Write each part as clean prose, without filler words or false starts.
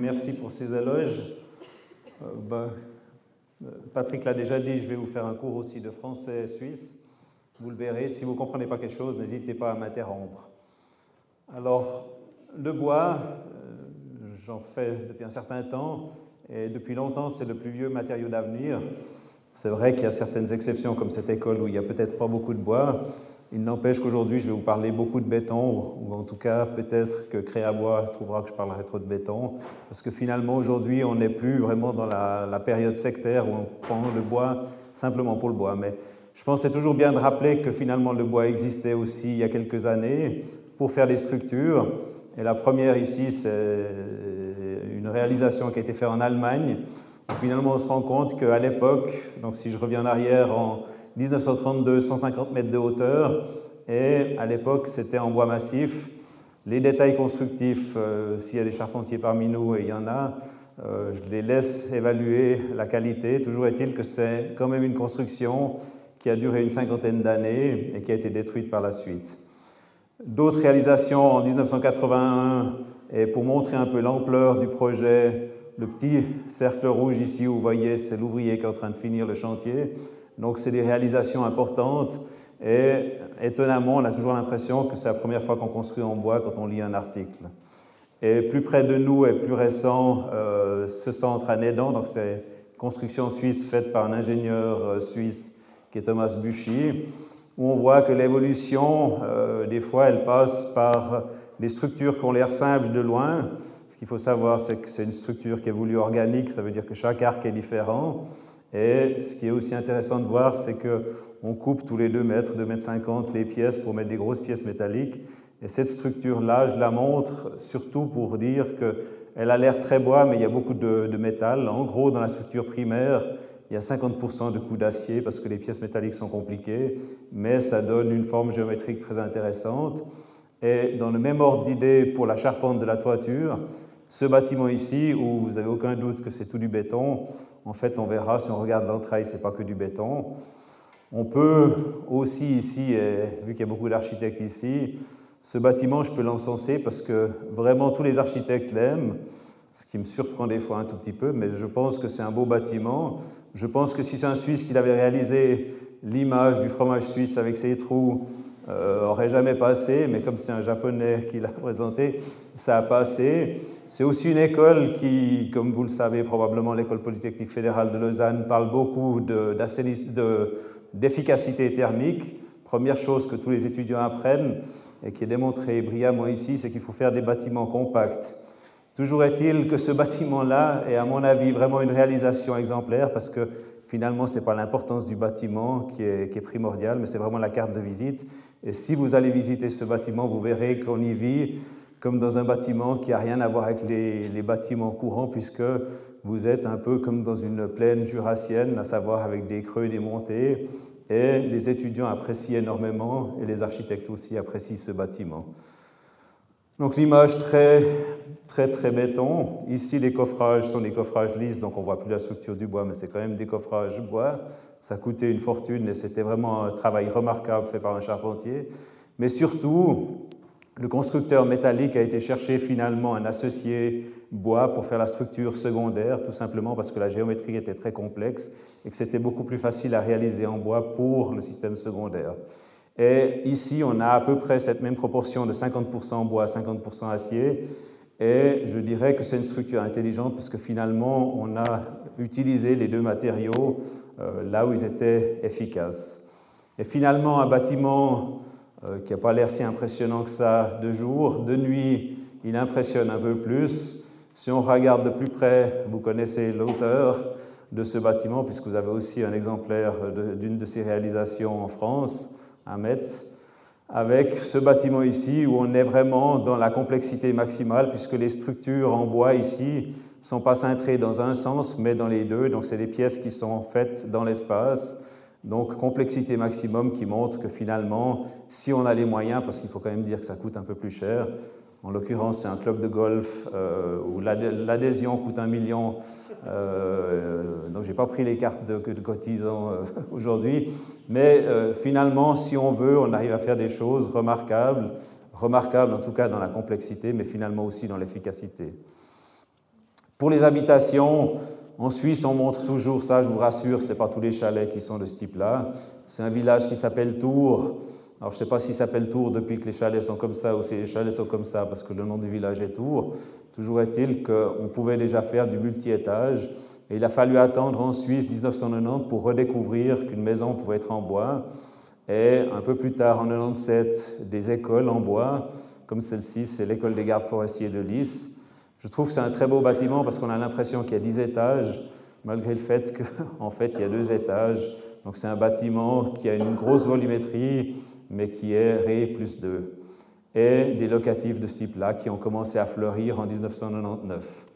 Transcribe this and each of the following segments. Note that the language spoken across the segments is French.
Merci pour ces éloges. Patrick l'a déjà dit, je vais vous faire un cours aussi de français suisse. Vous le verrez, si vous ne comprenez pas quelque chose, n'hésitez pas à m'interrompre. Alors, le bois, j'en fais depuis un certain temps, et depuis longtemps, c'est le plus vieux matériau d'avenir. C'est vrai qu'il y a certaines exceptions, comme cette école où il n'y a peut-être pas beaucoup de bois. Il n'empêche qu'aujourd'hui, je vais vous parler beaucoup de béton, ou en tout cas, peut-être que Créabois trouvera que je parlerai trop de béton, parce que finalement, aujourd'hui, on n'est plus vraiment dans la période sectaire où on prend le bois simplement pour le bois. Mais je pense que c'est toujours bien de rappeler que finalement, le bois existait aussi il y a quelques années pour faire des structures. Et la première ici, c'est une réalisation qui a été faite en Allemagne. Finalement, on se rend compte qu'à l'époque, donc si je reviens en arrière, en 1932, 150 mètres de hauteur, et à l'époque, c'était en bois massif. Les détails constructifs, s'il y a des charpentiers parmi nous, et il y en a, je les laisse évaluer la qualité. Toujours est-il que c'est quand même une construction qui a duré une cinquantaine d'années et qui a été détruite par la suite. D'autres réalisations en 1981, et pour montrer un peu l'ampleur du projet, le petit cercle rouge ici, où vous voyez, c'est l'ouvrier qui est en train de finir le chantier. Donc, c'est des réalisations importantes. Et étonnamment, on a toujours l'impression que c'est la première fois qu'on construit en bois quand on lit un article. Et plus près de nous et plus récent, ce centre à Nédan, donc c'est une construction suisse faite par un ingénieur suisse qui est Thomas Buchy, où on voit que l'évolution, des fois, elle passe par des structures qui ont l'air simples de loin. Ce qu'il faut savoir, c'est que c'est une structure qui est voulue organique, ça veut dire que chaque arc est différent. Et ce qui est aussi intéressant de voir, c'est qu'on coupe tous les 2 mètres, 2 mètres 50 les pièces pour mettre des grosses pièces métalliques. Et cette structure-là, je la montre surtout pour dire qu'elle a l'air très bois, mais il y a beaucoup de métal. En gros, dans la structure primaire, il y a 50% de coups d'acier parce que les pièces métalliques sont compliquées, mais ça donne une forme géométrique très intéressante. Et dans le même ordre d'idée pour la charpente de la toiture, ce bâtiment ici, où vous n'avez aucun doute que c'est tout du béton, en fait, on verra, si on regarde l'entraille, ce n'est pas que du béton. On peut aussi ici, et vu qu'il y a beaucoup d'architectes ici, ce bâtiment, je peux l'encenser parce que vraiment tous les architectes l'aiment, ce qui me surprend des fois un tout petit peu, mais je pense que c'est un beau bâtiment. Je pense que si c'est un Suisse qui avait réalisé l'image du fromage suisse avec ses trous, aurait jamais passé, mais comme c'est un Japonais qui l'a présenté, ça a passé. C'est aussi une école qui, comme vous le savez probablement, l'École Polytechnique Fédérale de Lausanne parle beaucoup d'efficacité thermique. Première chose que tous les étudiants apprennent et qui est démontrée brillamment ici, c'est qu'il faut faire des bâtiments compacts. Toujours est-il que ce bâtiment-là est, à mon avis, vraiment une réalisation exemplaire parce que finalement, ce n'est pas l'importance du bâtiment qui est primordiale, mais c'est vraiment la carte de visite. Et si vous allez visiter ce bâtiment, vous verrez qu'on y vit comme dans un bâtiment qui n'a rien à voir avec les bâtiments courants, puisque vous êtes un peu comme dans une plaine jurassienne, à savoir avec des creux et des montées. Et les étudiants apprécient énormément, et les architectes aussi apprécient ce bâtiment. Donc l'image très béton. Ici, les coffrages sont des coffrages lisses, donc on ne voit plus la structure du bois, mais c'est quand même des coffrages bois. Ça coûtait une fortune et c'était vraiment un travail remarquable fait par un charpentier. Mais surtout, le constructeur métallique a été chercher finalement un associé bois pour faire la structure secondaire, tout simplement parce que la géométrie était très complexe et que c'était beaucoup plus facile à réaliser en bois pour le système secondaire. Et ici, on a à peu près cette même proportion de 50% bois, 50% acier. Et je dirais que c'est une structure intelligente parce que finalement, on a utilisé les 2 matériaux là où ils étaient efficaces. Et finalement, un bâtiment qui n'a pas l'air si impressionnant que ça de jour, de nuit, il impressionne un peu plus. Si on regarde de plus près, vous connaissez l'auteur de ce bâtiment puisque vous avez aussi un exemplaire d'une de ses réalisations en France, à Metz, avec ce bâtiment ici où on est vraiment dans la complexité maximale puisque les structures en bois ici ne sont pas cintrées dans un sens mais dans les deux, donc c'est des pièces qui sont faites dans l'espace, donc complexité maximum qui montre que finalement, si on a les moyens, parce qu'il faut quand même dire que ça coûte un peu plus cher, en l'occurrence c'est un club de golf où l'adhésion coûte 1 million, donc je n'ai pas pris les cartes de cotisants aujourd'hui, mais finalement si on veut, on arrive à faire des choses remarquables en tout cas dans la complexité, mais finalement aussi dans l'efficacité. Pour les habitations, en Suisse, on montre toujours ça, je vous rassure, ce n'est pas tous les chalets qui sont de ce type-là. C'est un village qui s'appelle Tours. Alors, je ne sais pas s'il s'appelle Tours depuis que les chalets sont comme ça ou si les chalets sont comme ça parce que le nom du village est Tours. Toujours est-il qu'on pouvait déjà faire du multi-étage. Et il a fallu attendre en Suisse 1990 pour redécouvrir qu'une maison pouvait être en bois. Et un peu plus tard, en 1997, des écoles en bois, comme celle-ci, c'est l'école des gardes forestiers de Lys. Je trouve que c'est un très beau bâtiment parce qu'on a l'impression qu'il y a 10 étages, malgré le fait qu'en fait, il y a 2 étages. Donc c'est un bâtiment qui a une grosse volumétrie, mais qui est Ré plus 2. Et des locatifs de ce type-là qui ont commencé à fleurir en 1999.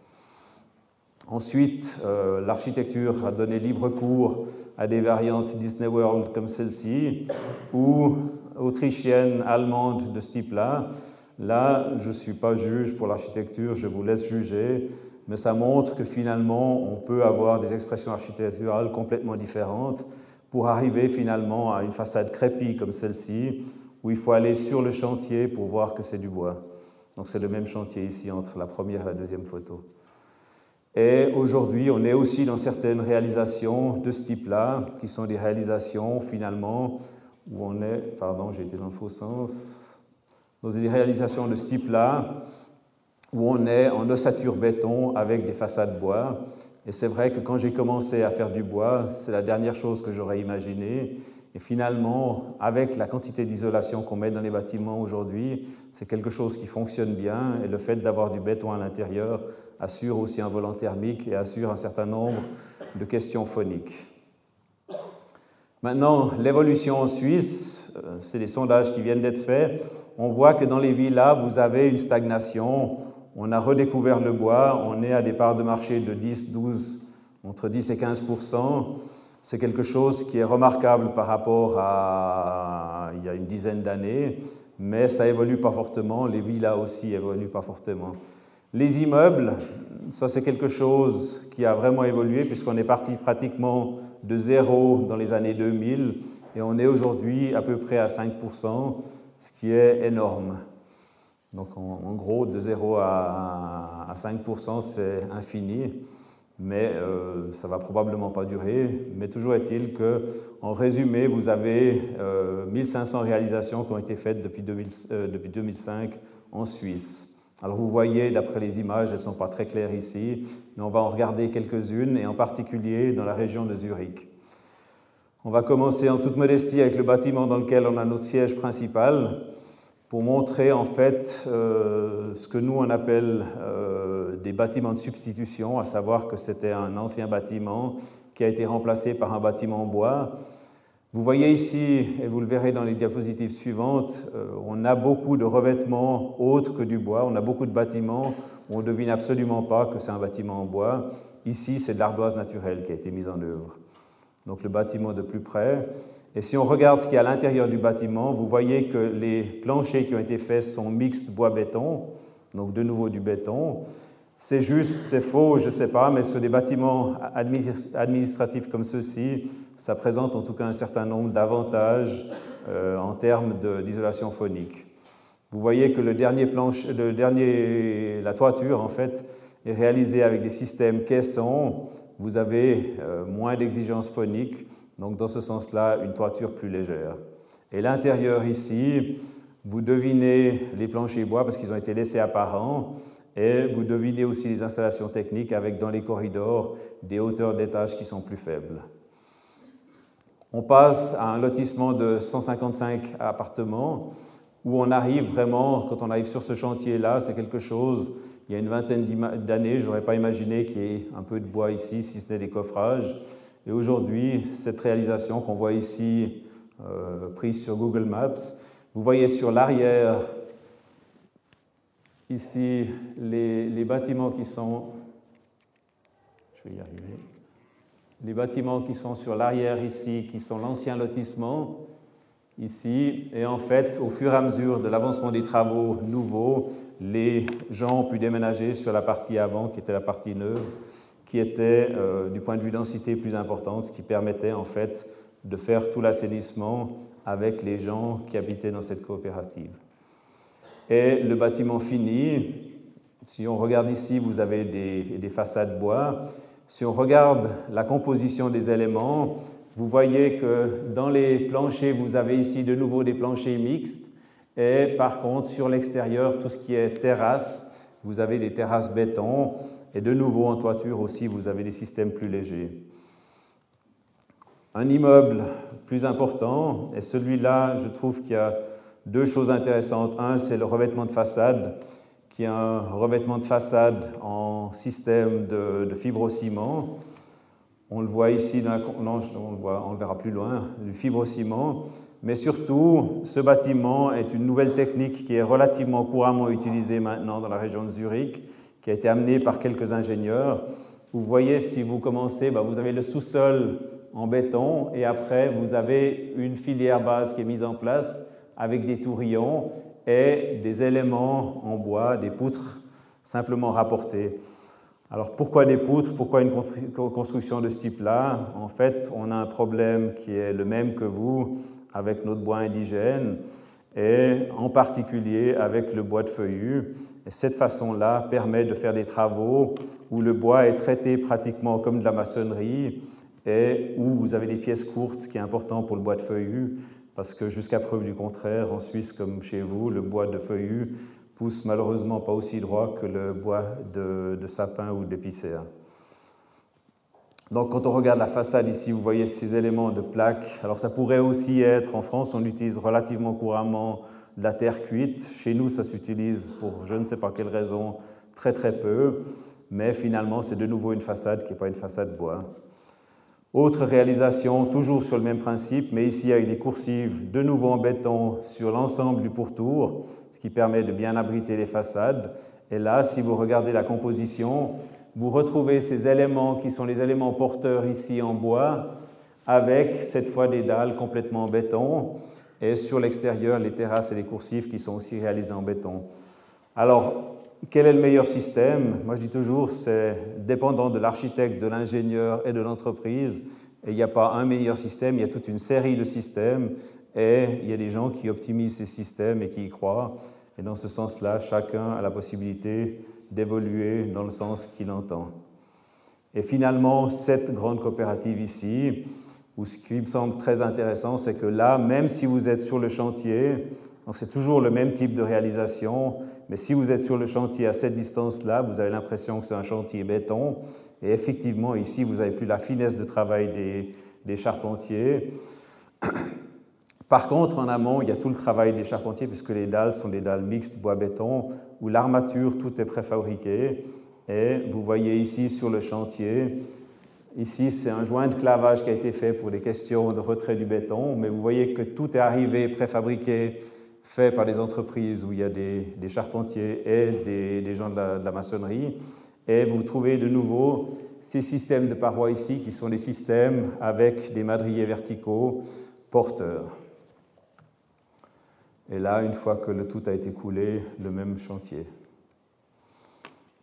Ensuite, l'architecture a donné libre cours à des variantes Disney World comme celle-ci, ou autrichienne, allemande de ce type-là. Là, je ne suis pas juge pour l'architecture, je vous laisse juger, mais ça montre que finalement, on peut avoir des expressions architecturales complètement différentes pour arriver finalement à une façade crépie comme celle-ci, où il faut aller sur le chantier pour voir que c'est du bois. Donc c'est le même chantier ici entre la première et la deuxième photo. Et aujourd'hui, on est aussi dans certaines réalisations de ce type-là, qui sont des réalisations finalement où on est, pardon, j'ai été dans le faux sens, dans des réalisations de ce type-là, où on est en ossature béton avec des façades bois. Et c'est vrai que quand j'ai commencé à faire du bois, c'est la dernière chose que j'aurais imaginée. Et finalement, avec la quantité d'isolation qu'on met dans les bâtiments aujourd'hui, c'est quelque chose qui fonctionne bien. Et le fait d'avoir du béton à l'intérieur assure aussi un volant thermique et assure un certain nombre de questions phoniques. Maintenant, l'évolution en Suisse, c'est des sondages qui viennent d'être faits. On voit que dans les villas, vous avez une stagnation. On a redécouvert le bois, on est à des parts de marché de 10, 12, entre 10 et 15%. C'est quelque chose qui est remarquable par rapport à il y a une dizaine d'années, mais ça évolue pas fortement. Les villas aussi évoluent pas fortement. Les immeubles, ça c'est quelque chose qui a vraiment évolué puisqu'on est parti pratiquement de zéro dans les années 2000 et on est aujourd'hui à peu près à 5%, ce qui est énorme. Donc en gros, de 0 à 5%, c'est infini, mais ça ne va probablement pas durer. Mais toujours est-il qu'en résumé, vous avez 1500 réalisations qui ont été faites depuis 2005 en Suisse. Alors vous voyez, d'après les images, elles ne sont pas très claires ici, mais on va en regarder quelques-unes, et en particulier dans la région de Zurich. On va commencer en toute modestie avec le bâtiment dans lequel on a notre siège principal, pour montrer en fait ce que nous on appelle des bâtiments de substitution, à savoir que c'était un ancien bâtiment qui a été remplacé par un bâtiment en bois. Vous voyez ici, et vous le verrez dans les diapositives suivantes, on a beaucoup de revêtements autres que du bois, on a beaucoup de bâtiments où on ne devine absolument pas que c'est un bâtiment en bois. Ici, c'est de l'ardoise naturelle qui a été mise en œuvre. Donc le bâtiment de plus près. Et si on regarde ce qu'il y a à l'intérieur du bâtiment, vous voyez que les planchers qui ont été faits sont mixtes bois-béton, donc de nouveau du béton. C'est juste, c'est faux, je ne sais pas, mais sur des bâtiments administratifs comme ceux-ci, ça présente en tout cas un certain nombre d'avantages en termes d'isolation phonique. Vous voyez que la toiture, en fait, est réalisée avec des systèmes caissons. Vous avez moins d'exigences phoniques, donc dans ce sens-là, une toiture plus légère. Et l'intérieur ici, vous devinez les planchers bois parce qu'ils ont été laissés apparents, et vous devinez aussi les installations techniques avec dans les corridors des hauteurs d'étages qui sont plus faibles. On passe à un lotissement de 155 appartements où on arrive vraiment, quand on arrive sur ce chantier-là, c'est quelque chose, il y a une vingtaine d'années, je n'aurais pas imaginé qu'il y ait un peu de bois ici, si ce n'est des coffrages. Et aujourd'hui, cette réalisation qu'on voit ici, prise sur Google Maps, vous voyez sur l'arrière, ici, les bâtiments qui sont... Je vais y arriver. Les bâtiments qui sont sur l'arrière ici, qui sont l'ancien lotissement, ici. Et en fait, au fur et à mesure de l'avancement des travaux nouveaux, les gens ont pu déménager sur la partie avant, qui était la partie neuve, qui était, du point de vue densité, plus importante, ce qui permettait en fait de faire tout l'assainissement avec les gens qui habitaient dans cette coopérative. Et le bâtiment fini, Si on regarde ici, vous avez des façades bois. Si on regarde la composition des éléments, vous voyez que dans les planchers, vous avez ici de nouveau des planchers mixtes. Et par contre, sur l'extérieur, tout ce qui est terrasse, vous avez des terrasses béton. Et de nouveau, en toiture aussi, vous avez des systèmes plus légers. Un immeuble plus important, et celui-là, je trouve qu'il y a deux choses intéressantes. Un, c'est le revêtement de façade, qui est un revêtement de façade en système de fibrociment. On le voit ici, on le verra plus loin, du fibrociment. Mais surtout, ce bâtiment est une nouvelle technique qui est relativement couramment utilisée maintenant dans la région de Zurich, qui a été amenée par quelques ingénieurs. Vous voyez, si vous commencez, vous avez le sous-sol en béton et après, vous avez une filière base qui est mise en place avec des tourillons et des éléments en bois, des poutres simplement rapportées. Alors pourquoi des poutres? Pourquoi une construction de ce type-là? En fait, on a un problème qui est le même que vous avec notre bois indigène et en particulier avec le bois de feuillu. Et cette façon-là permet de faire des travaux où le bois est traité pratiquement comme de la maçonnerie et où vous avez des pièces courtes, ce qui est important pour le bois de feuillu, parce que jusqu'à preuve du contraire, en Suisse comme chez vous, le bois de feuillu pousse malheureusement pas aussi droit que le bois de sapin ou d'épicéa. Donc quand on regarde la façade ici, vous voyez ces éléments de plaques. Alors ça pourrait aussi être, en France, on utilise relativement couramment de la terre cuite. Chez nous, ça s'utilise pour je ne sais pas quelle raison, très très peu. Mais finalement, c'est de nouveau une façade qui n'est pas une façade bois. Autre réalisation, toujours sur le même principe, mais ici avec des coursives de nouveau en béton sur l'ensemble du pourtour, ce qui permet de bien abriter les façades. Et là, si vous regardez la composition, vous retrouvez ces éléments qui sont les éléments porteurs ici en bois, avec cette fois des dalles complètement en béton, et sur l'extérieur, les terrasses et les coursives qui sont aussi réalisées en béton. Alors, quel est le meilleur système? Moi, je dis toujours, c'est dépendant de l'architecte, de l'ingénieur et de l'entreprise. Et il n'y a pas un meilleur système, il y a toute une série de systèmes. Et il y a des gens qui optimisent ces systèmes et qui y croient. Et dans ce sens-là, chacun a la possibilité d'évoluer dans le sens qu'il entend. Et finalement, cette grande coopérative ici, où ce qui me semble très intéressant, c'est que là, même si vous êtes sur le chantier, donc c'est toujours le même type de réalisation, mais si vous êtes sur le chantier à cette distance-là, vous avez l'impression que c'est un chantier béton. Et effectivement, ici, vous n'avez plus la finesse de travail des charpentiers. Par contre, en amont, il y a tout le travail des charpentiers, puisque les dalles sont des dalles mixtes bois-béton, où l'armature, tout est préfabriqué. Et vous voyez ici sur le chantier, ici c'est un joint de clavage qui a été fait pour des questions de retrait du béton, mais vous voyez que tout est arrivé préfabriqué, fait par des entreprises où il y a des charpentiers et des gens de la maçonnerie. Et vous trouvez de nouveau ces systèmes de parois ici, qui sont des systèmes avec des madriers verticaux porteurs. Et là, une fois que le tout a été coulé, le même chantier.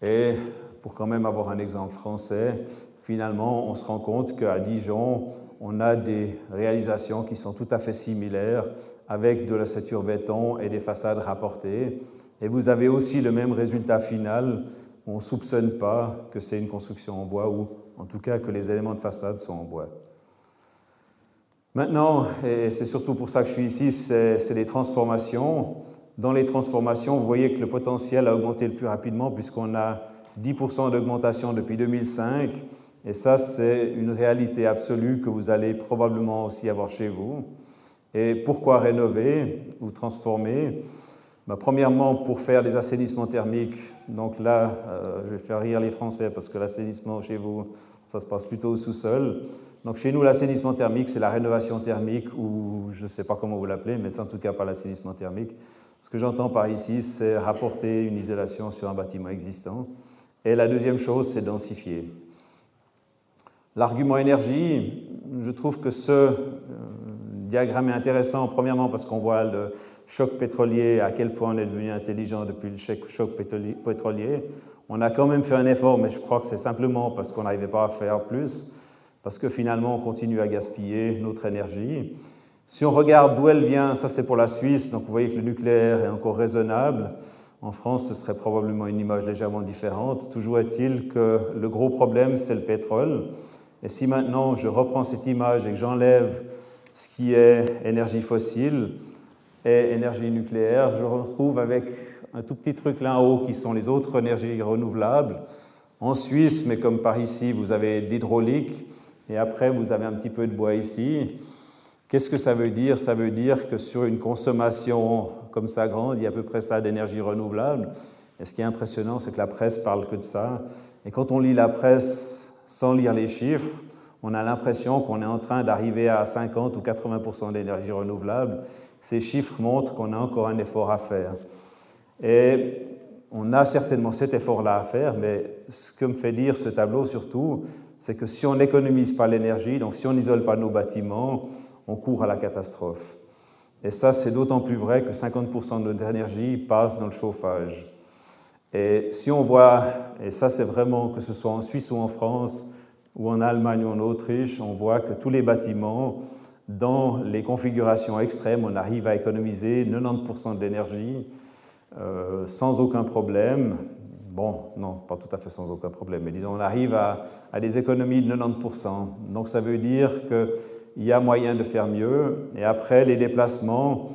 Et pour quand même avoir un exemple français, finalement, on se rend compte qu'à Dijon, on a des réalisations qui sont tout à fait similaires, avec de l'ossature béton et des façades rapportées. Et vous avez aussi le même résultat final. On ne soupçonne pas que c'est une construction en bois, ou en tout cas que les éléments de façade sont en bois. Maintenant, et c'est surtout pour ça que je suis ici, c'est les transformations. Dans les transformations, vous voyez que le potentiel a augmenté le plus rapidement puisqu'on a 10% d'augmentation depuis 2005. Et ça, c'est une réalité absolue que vous allez probablement aussi avoir chez vous. Et pourquoi rénover ou transformer? Premièrement, pour faire des assainissements thermiques. Donc là, je vais faire rire les Français parce que l'assainissement chez vous, ça se passe plutôt au sous-sol. Donc chez nous, l'assainissement thermique, c'est la rénovation thermique, ou je ne sais pas comment vous l'appelez, mais c'est en tout cas pas l'assainissement thermique. Ce que j'entends par ici, c'est rapporter une isolation sur un bâtiment existant. Et la deuxième chose, c'est densifier. L'argument énergie, je trouve que ce diagramme est intéressant, premièrement parce qu'on voit le choc pétrolier, à quel point on est devenu intelligent depuis le choc pétrolier. On a quand même fait un effort, mais je crois que c'est simplement parce qu'on n'arrivait pas à faire plus, parce que finalement on continue à gaspiller notre énergie. Si on regarde d'où elle vient, ça c'est pour la Suisse, donc vous voyez que le nucléaire est encore raisonnable. En France, ce serait probablement une image légèrement différente. Toujours est-il que le gros problème, c'est le pétrole. Et si maintenant je reprends cette image et que j'enlève ce qui est énergie fossile et énergie nucléaire, je retrouve avec un tout petit truc là en haut qui sont les autres énergies renouvelables. En Suisse, mais comme par ici, vous avez de l'hydraulique et après vous avez un petit peu de bois ici. Qu'est-ce que ça veut dire? Ça veut dire que sur une consommation comme ça grande, il y a à peu près ça d'énergie renouvelable. Et ce qui est impressionnant, c'est que la presse parle que de ça. Et quand on lit la presse sans lire les chiffres, on a l'impression qu'on est en train d'arriver à 50 ou 80% d'énergie renouvelable. Ces chiffres montrent qu'on a encore un effort à faire. Et on a certainement cet effort-là à faire, mais ce que me fait dire ce tableau surtout, c'est que si on n'économise pas l'énergie, donc si on n'isole pas nos bâtiments, on court à la catastrophe. Et ça, c'est d'autant plus vrai que 50% de notre énergie passe dans le chauffage. Et si on voit, et ça c'est vraiment que ce soit en Suisse ou en France, ou en Allemagne ou en Autriche, on voit que tous les bâtiments, dans les configurations extrêmes, on arrive à économiser 90% de l'énergie , sans aucun problème. Bon, non, pas tout à fait sans aucun problème, mais disons, on arrive à des économies de 90%. Donc ça veut dire qu'il y a moyen de faire mieux. Et après, les déplacements,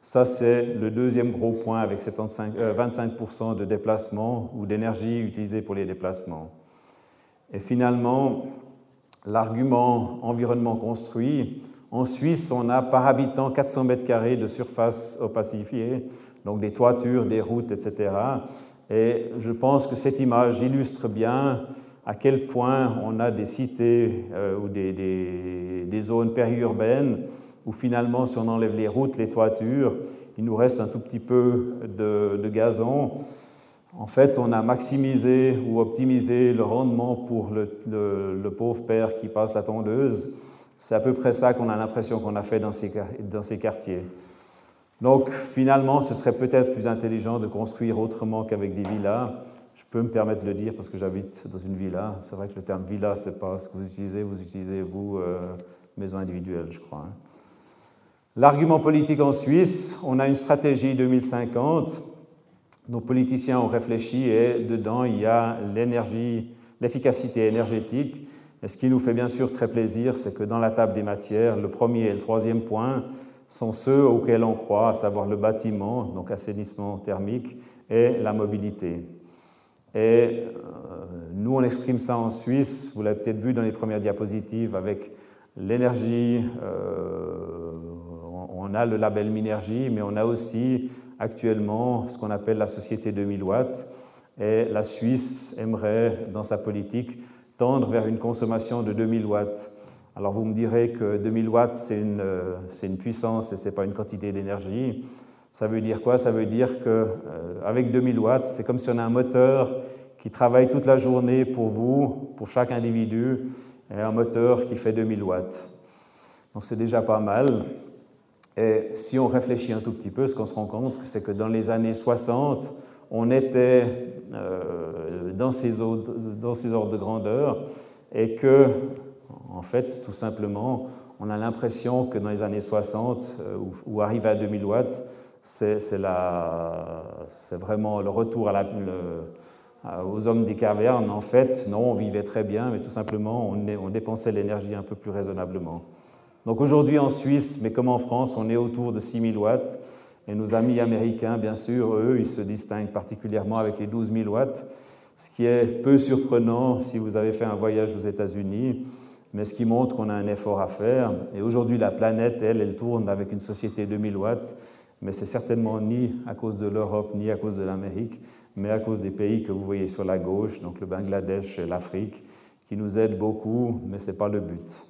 ça c'est le deuxième gros point avec 25% de déplacements ou d'énergie utilisée pour les déplacements. Et finalement, l'argument environnement construit, en Suisse, on a par habitant 400 mètres carrés de surface opacifiée, donc des toitures, des routes, etc. Et je pense que cette image illustre bien à quel point on a des cités ou des zones périurbaines où finalement, si on enlève les routes, les toitures, il nous reste un tout petit peu de gazon. En fait, on a maximisé ou optimisé le rendement pour le pauvre père qui passe la tondeuse. C'est à peu près ça qu'on a l'impression qu'on a fait dans ces quartiers. Donc, finalement, ce serait peut-être plus intelligent de construire autrement qu'avec des villas. Je peux me permettre de le dire parce que j'habite dans une villa. C'est vrai que le terme villa, ce n'est pas ce que vous utilisez, maison individuelle, je crois. L'argument politique en Suisse, on a une stratégie 2050. Nos politiciens ont réfléchi et dedans, il y a l'efficacité énergétique. Et ce qui nous fait bien sûr très plaisir, c'est que dans la table des matières, le premier et le troisième point sont ceux auxquels on croit, à savoir le bâtiment, donc assainissement thermique, et la mobilité. Et nous, on exprime ça en Suisse, vous l'avez peut-être vu dans les premières diapositives, avec l'énergie, on a le label Minergie, mais on a aussi actuellement ce qu'on appelle la société 2000 watts, et la Suisse aimerait, dans sa politique, tendre vers une consommation de 2000 watts. Alors vous me direz que 2000 watts, c'est une puissance et ce n'est pas une quantité d'énergie. Ça veut dire quoi? Ça veut dire qu'avec 2000 watts, c'est comme si on a un moteur qui travaille toute la journée pour vous, pour chaque individu, et un moteur qui fait 2000 watts. Donc c'est déjà pas mal. Et si on réfléchit un tout petit peu, ce qu'on se rend compte, c'est que dans les années 60, on était dans ces ordres de grandeur et que, en fait, tout simplement, on a l'impression que dans les années 60, où arrive à 2000 watts, c'est vraiment le retour aux hommes des cavernes. En fait, non, on vivait très bien, mais tout simplement, on dépensait l'énergie un peu plus raisonnablement. Donc aujourd'hui en Suisse, mais comme en France, on est autour de 6000 watts. Et nos amis américains, bien sûr, eux, ils se distinguent particulièrement avec les 12 000 watts, ce qui est peu surprenant si vous avez fait un voyage aux États-Unis, mais ce qui montre qu'on a un effort à faire. Et aujourd'hui, la planète, elle tourne avec une société 2000 watts, mais c'est certainement ni à cause de l'Europe, ni à cause de l'Amérique, mais à cause des pays que vous voyez sur la gauche, donc le Bangladesh et l'Afrique, qui nous aident beaucoup, mais ce n'est pas le but.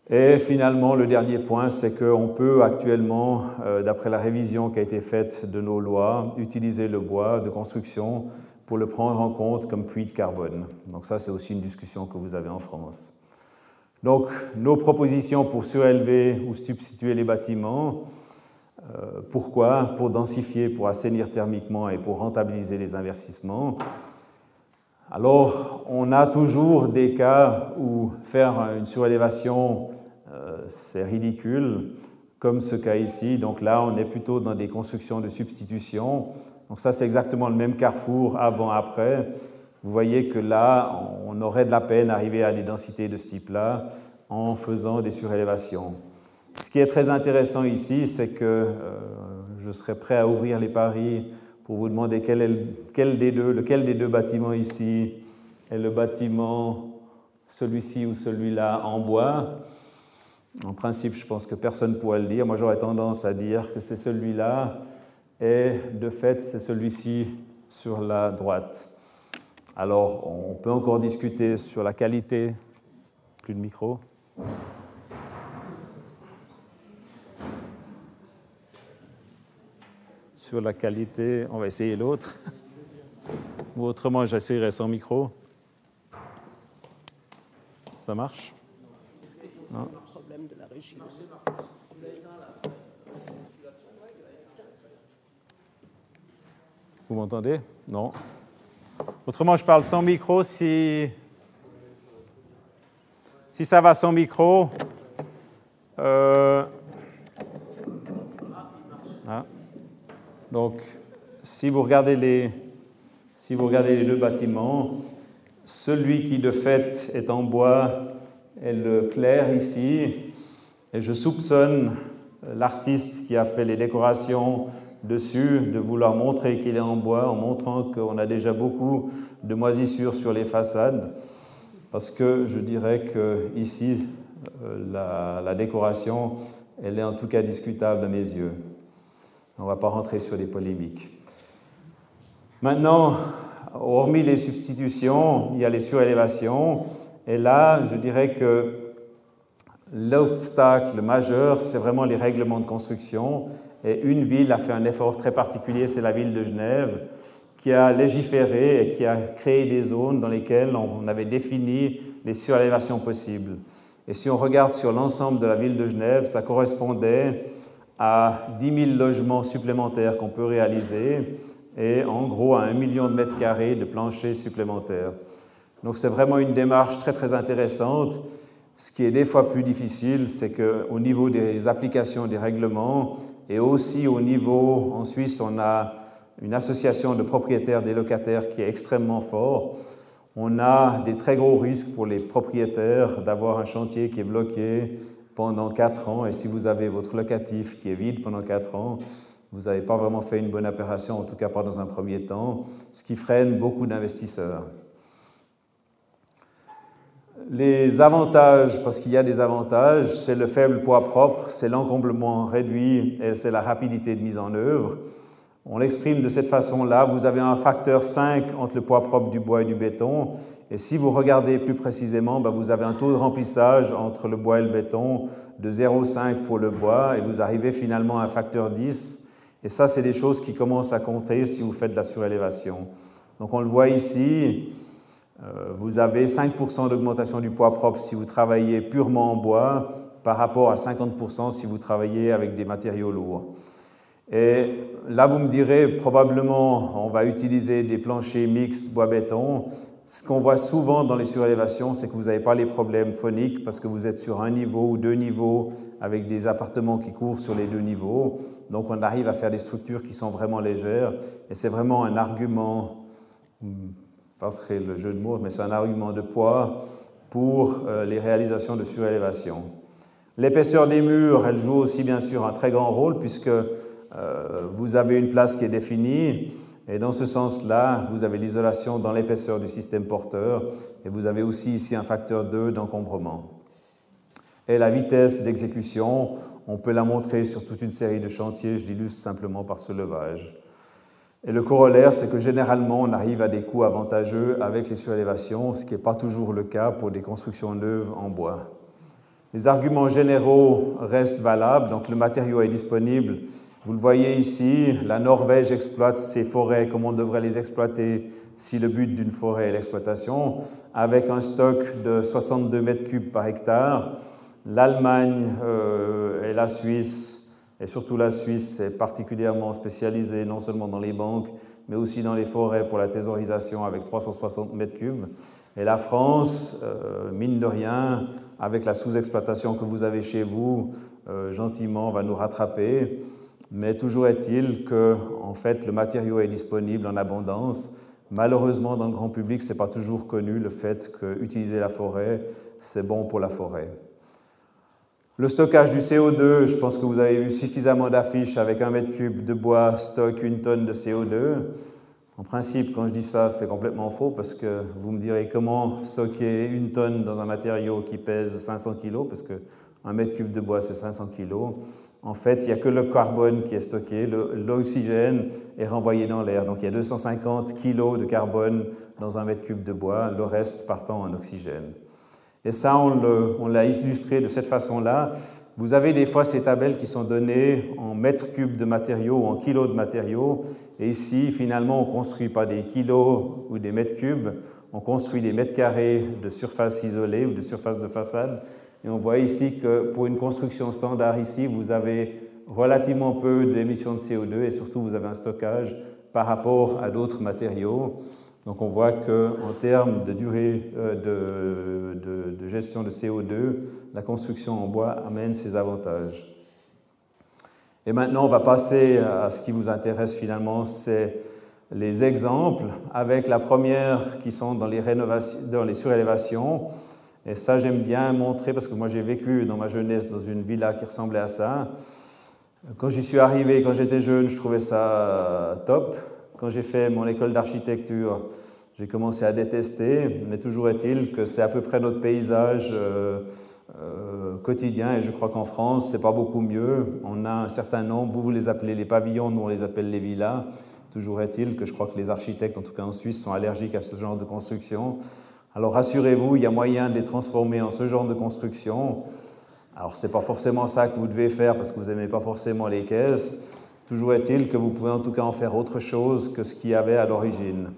Et finalement, le dernier point, c'est qu'on peut actuellement, d'après la révision qui a été faite de nos lois, utiliser le bois de construction pour le prendre en compte comme puits de carbone. Donc ça, c'est aussi une discussion que vous avez en France. Donc, nos propositions pour surélever ou substituer les bâtiments, pourquoi? Pour densifier, pour assainir thermiquement et pour rentabiliser les investissements. Alors, on a toujours des cas où faire une surélévation, c'est ridicule. comme ce cas ici. Donc là, on est plutôt dans des constructions de substitution. Donc ça, c'est exactement le même carrefour avant-après. Vous voyez que là, on aurait de la peine à arriver à des densités de ce type-là en faisant des surélévations. Ce qui est très intéressant ici, c'est que je serais prêt à ouvrir les paris pour vous demander lequel des deux bâtiments ici est le bâtiment, celui-ci ou celui-là, en bois. En principe, je pense que personne ne pourrait le dire. Moi, j'aurais tendance à dire que c'est celui-là, et de fait, c'est celui-ci sur la droite. Alors, on peut encore discuter sur la qualité. Plus de micro. Sur la qualité, on va essayer l'autre. Ou autrement, j'essaierai sans micro. Ça marche? Non. Problème de la régie. Vous m'entendez? Non. Autrement, je parle sans micro. Si ça va sans micro, donc, si vous regardez les deux bâtiments, celui qui de fait est en bois est le clair ici, et je soupçonne l'artiste qui a fait les décorations dessus de vouloir montrer qu'il est en bois en montrant qu'on a déjà beaucoup de moisissures sur les façades, parce que je dirais que ici la décoration, elle est en tout cas discutable à mes yeux. On ne va pas rentrer sur des polémiques. Maintenant, hormis les substitutions, il y a les surélévations. Et là, je dirais que l'obstacle majeur, c'est vraiment les règlements de construction. Et une ville a fait un effort très particulier, c'est la ville de Genève, qui a légiféré et qui a créé des zones dans lesquelles on avait défini les surélévations possibles. Et si on regarde sur l'ensemble de la ville de Genève, ça correspondait à 10 000 logements supplémentaires qu'on peut réaliser et en gros à 1 million de mètres carrés de planchers supplémentaires. Donc c'est vraiment une démarche très très intéressante. Ce qui est des fois plus difficile, c'est qu'au niveau des applications des règlements et aussi au niveau, en Suisse, on a une association de propriétaires des locataires qui est extrêmement fort. On a des très gros risques pour les propriétaires d'avoir un chantier qui est bloqué pendant 4 ans, et si vous avez votre locatif qui est vide pendant 4 ans, vous n'avez pas vraiment fait une bonne opération, en tout cas pas dans un premier temps, ce qui freine beaucoup d'investisseurs. Les avantages, parce qu'il y a des avantages, c'est le faible poids propre, c'est l'encomblement réduit et c'est la rapidité de mise en œuvre. On l'exprime de cette façon-là. Vous avez un facteur 5 entre le poids propre du bois et du béton. Et si vous regardez plus précisément, vous avez un taux de remplissage entre le bois et le béton de 0,5 pour le bois et vous arrivez finalement à un facteur 10. Et ça, c'est des choses qui commencent à compter si vous faites de la surélévation. Donc on le voit ici, vous avez 5% d'augmentation du poids propre si vous travaillez purement en bois par rapport à 50% si vous travaillez avec des matériaux lourds. Et là, vous me direz, probablement, on va utiliser des planchers mixtes bois-béton. Ce qu'on voit souvent dans les surélévations, c'est que vous n'avez pas les problèmes phoniques parce que vous êtes sur un niveau ou 2 niveaux avec des appartements qui courent sur les 2 niveaux. Donc, on arrive à faire des structures qui sont vraiment légères. Et c'est vraiment un argument, je passerai le jeu de mots, mais c'est un argument de poids pour les réalisations de surélévation. L'épaisseur des murs, elle joue aussi bien sûr un très grand rôle puisque vous avez une place qui est définie et dans ce sens-là, vous avez l'isolation dans l'épaisseur du système porteur et vous avez aussi ici un facteur 2 d'encombrement. Et la vitesse d'exécution, on peut la montrer sur toute une série de chantiers, je l'illustre simplement par ce levage. Et le corollaire, c'est que généralement, on arrive à des coûts avantageux avec les surélévations, ce qui n'est pas toujours le cas pour des constructions neuves en bois. Les arguments généraux restent valables, donc le matériau est disponible. Vous le voyez ici, la Norvège exploite ses forêts comme on devrait les exploiter si le but d'une forêt est l'exploitation, avec un stock de 62 mètres cubes par hectare. L'Allemagne et la Suisse Et surtout la Suisse est particulièrement spécialisée non seulement dans les banques, mais aussi dans les forêts pour la thésaurisation avec 360 mètres cubes. Et la France, mine de rien, avec la sous-exploitation que vous avez chez vous, gentiment va nous rattraper. Mais toujours est-il que, en fait, le matériau est disponible en abondance. Malheureusement, dans le grand public, ce n'est pas toujours connu le fait qu'utiliser la forêt, c'est bon pour la forêt. Le stockage du CO2, je pense que vous avez vu suffisamment d'affiches avec 1 mètre cube de bois stocke 1 tonne de CO2. En principe, quand je dis ça, c'est complètement faux parce que vous me direz comment stocker 1 tonne dans un matériau qui pèse 500 kg, parce que 1 mètre cube de bois, c'est 500 kg. En fait, il n'y a que le carbone qui est stocké, l'oxygène est renvoyé dans l'air. Donc il y a 250 kg de carbone dans 1 mètre cube de bois, le reste partant en oxygène. Et ça, on l'a illustré de cette façon-là. Vous avez des fois ces tabelles qui sont données en mètres cubes de matériaux ou en kilos de matériaux. Et ici, finalement, on ne construit pas des kilos ou des mètres cubes, on construit des mètres carrés de surface isolée ou de surface de façade. Et on voit ici que pour une construction standard ici, vous avez relativement peu d'émissions de CO2 et surtout vous avez un stockage par rapport à d'autres matériaux. Donc on voit qu'en termes de durée de gestion de CO2, la construction en bois amène ses avantages. Et maintenant, on va passer à ce qui vous intéresse finalement, c'est les exemples, avec la première qui sont dans les surélévations. Et ça, j'aime bien montrer parce que moi, j'ai vécu dans ma jeunesse dans une villa qui ressemblait à ça. Quand j'y suis arrivé, quand j'étais jeune, je trouvais ça top. Quand j'ai fait mon école d'architecture, j'ai commencé à détester, mais toujours est-il que c'est à peu près notre paysage quotidien, et je crois qu'en France, c'est pas beaucoup mieux. On a un certain nombre, vous les appelez les pavillons, nous on les appelle les villas. Toujours est-il que je crois que les architectes, en tout cas en Suisse, sont allergiques à ce genre de construction. Alors rassurez-vous, il y a moyen de les transformer en ce genre de construction. Alors ce n'est pas forcément ça que vous devez faire parce que vous n'aimez pas forcément les caisses. Toujours est-il que vous pouvez en tout cas en faire autre chose que ce qu'il y avait à l'origine.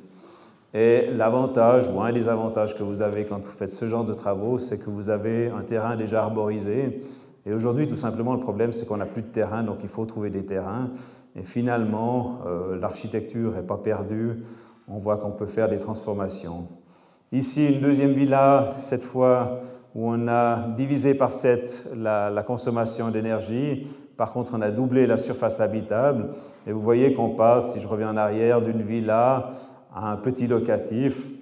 Et l'avantage, ou un des avantages que vous avez quand vous faites ce genre de travaux, c'est que vous avez un terrain déjà arborisé. Et aujourd'hui, tout simplement, le problème, c'est qu'on n'a plus de terrain, donc il faut trouver des terrains. Et finalement, l'architecture n'est pas perdue. On voit qu'on peut faire des transformations. Ici, une deuxième villa, cette fois, où on a divisé par 7 la consommation d'énergie. Par contre, on a doublé la surface habitable. Et vous voyez qu'on passe, si je reviens en arrière, d'une villa à un petit locatif.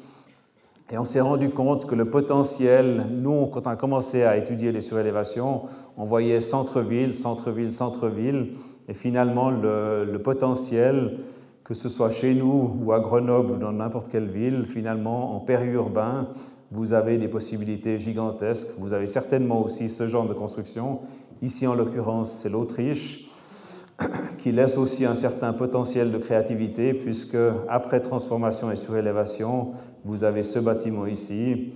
Et on s'est rendu compte que le potentiel, nous, quand on a commencé à étudier les surélévations, on voyait centre-ville, centre-ville, centre-ville. Et finalement, le potentiel, que ce soit chez nous ou à Grenoble ou dans n'importe quelle ville, finalement, en périurbain, vous avez des possibilités gigantesques. Vous avez certainement aussi ce genre de construction. Ici, en l'occurrence, c'est l'Autriche, qui laisse aussi un certain potentiel de créativité, puisque après transformation et surélévation, vous avez ce bâtiment ici,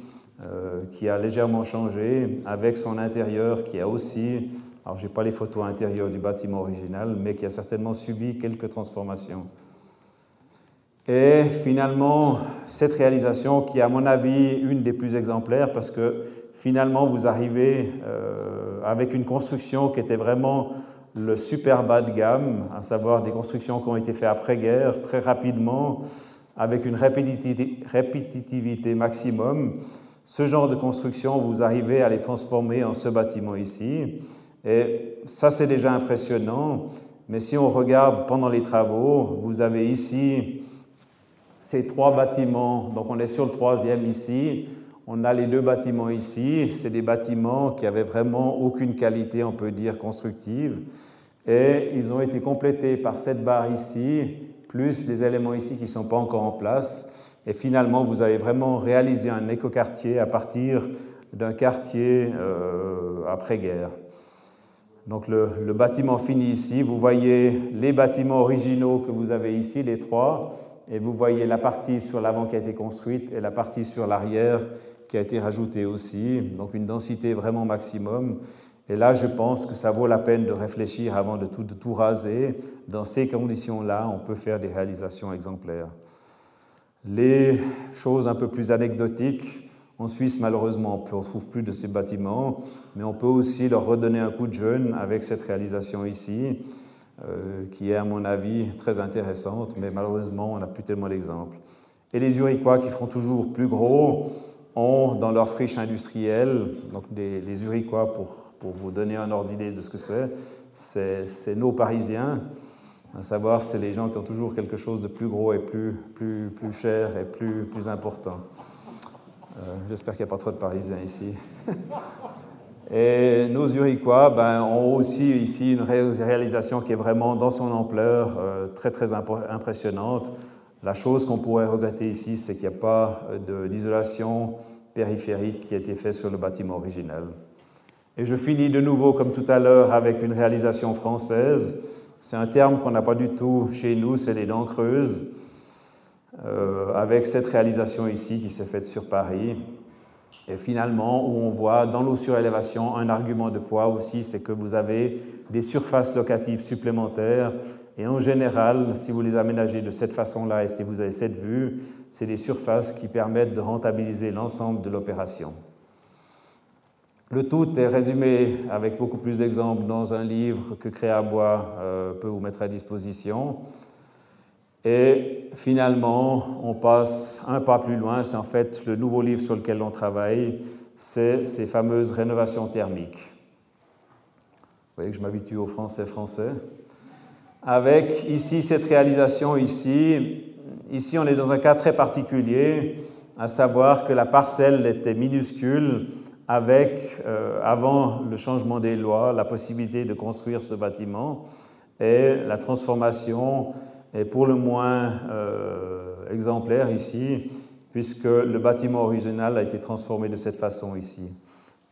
qui a légèrement changé, avec son intérieur qui a aussi, alors je n'ai pas les photos intérieures du bâtiment original, mais qui a certainement subi quelques transformations. Et finalement, cette réalisation qui est à mon avis une des plus exemplaires, parce que finalement vous arrivez avec une construction qui était vraiment le super bas de gamme, à savoir des constructions qui ont été faites après-guerre, très rapidement, avec une répétitivité maximum. Ce genre de construction, vous arrivez à les transformer en ce bâtiment ici. Et ça, c'est déjà impressionnant. Mais si on regarde pendant les travaux, vous avez ici ces 3 bâtiments. Donc on est sur le 3e ici. On a les 2 bâtiments ici, c'est des bâtiments qui n'avaient vraiment aucune qualité, on peut dire, constructive. Et ils ont été complétés par cette barre ici, plus des éléments ici qui ne sont pas encore en place. Et finalement, vous avez vraiment réalisé un écoquartier à partir d'un quartier après-guerre. Donc le bâtiment fini ici, vous voyez les bâtiments originaux que vous avez ici, les 3, et vous voyez la partie sur l'avant qui a été construite et la partie sur l'arrière qui a été rajoutée aussi, donc une densité vraiment maximum. Et là, je pense que ça vaut la peine de réfléchir avant de tout raser. Dans ces conditions-là, on peut faire des réalisations exemplaires. Les choses un peu plus anecdotiques, En Suisse, malheureusement, on ne retrouve plus de ces bâtiments, mais on peut aussi leur redonner un coup de jeune avec cette réalisation ici, qui est, à mon avis, très intéressante, mais malheureusement, on n'a plus tellement d'exemples. Et les Uriquois, qui feront toujours plus gros, ont dans leur friche industrielle, donc les Uriquois, pour vous donner un ordre d'idée de ce que c'est nos Parisiens, à savoir, c'est les gens qui ont toujours quelque chose de plus gros et plus cher et plus important. J'espère qu'il n'y a pas trop de Parisiens ici. Et nos Uriquois ont aussi ici une réalisation qui est vraiment dans son ampleur, très impressionnante. La chose qu'on pourrait regretter ici, c'est qu'il n'y a pas d'isolation périphérique qui a été faite sur le bâtiment original. Et je finis de nouveau, comme tout à l'heure, avec une réalisation française. C'est un terme qu'on n'a pas du tout chez nous, c'est les dents creuses, avec cette réalisation ici qui s'est faite sur Paris. Et finalement, où on voit dans l'eau surélévation un argument de poids aussi, c'est que vous avez des surfaces locatives supplémentaires. Et en général, si vous les aménagez de cette façon-là et si vous avez cette vue, c'est des surfaces qui permettent de rentabiliser l'ensemble de l'opération. Le tout est résumé avec beaucoup plus d'exemples dans un livre que Créabois peut vous mettre à disposition. Et finalement, on passe un pas plus loin, c'est en fait le nouveau livre sur lequel on travaille, c'est ces fameuses rénovations thermiques. Vous voyez que je m'habitue au français. Avec ici cette réalisation ici, on est dans un cas très particulier, à savoir que la parcelle était minuscule, avec, avant le changement des lois, la possibilité de construire ce bâtiment, et la transformation est pour le moins exemplaire ici, puisque le bâtiment original a été transformé de cette façon ici.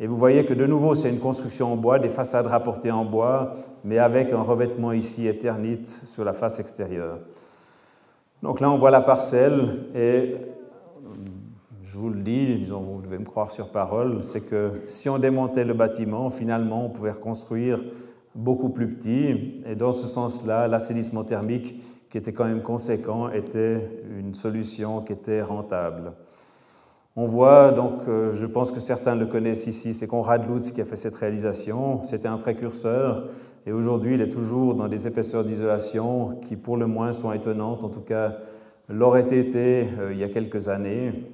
Et vous voyez que de nouveau, c'est une construction en bois, des façades rapportées en bois, mais avec un revêtement ici éternite sur la face extérieure. Donc là, on voit la parcelle, et je vous le dis, disons, vous devez me croire sur parole, c'est que si on démontait le bâtiment, finalement, on pouvait reconstruire beaucoup plus petit, et dans ce sens-là, l'assainissement thermique, qui était quand même conséquent, était une solution qui était rentable. On voit donc, je pense que certains le connaissent ici, c'est Konrad Lutz qui a fait cette réalisation. C'était un précurseur et aujourd'hui il est toujours dans des épaisseurs d'isolation qui pour le moins sont étonnantes, en tout cas l'auraient été il y a quelques années.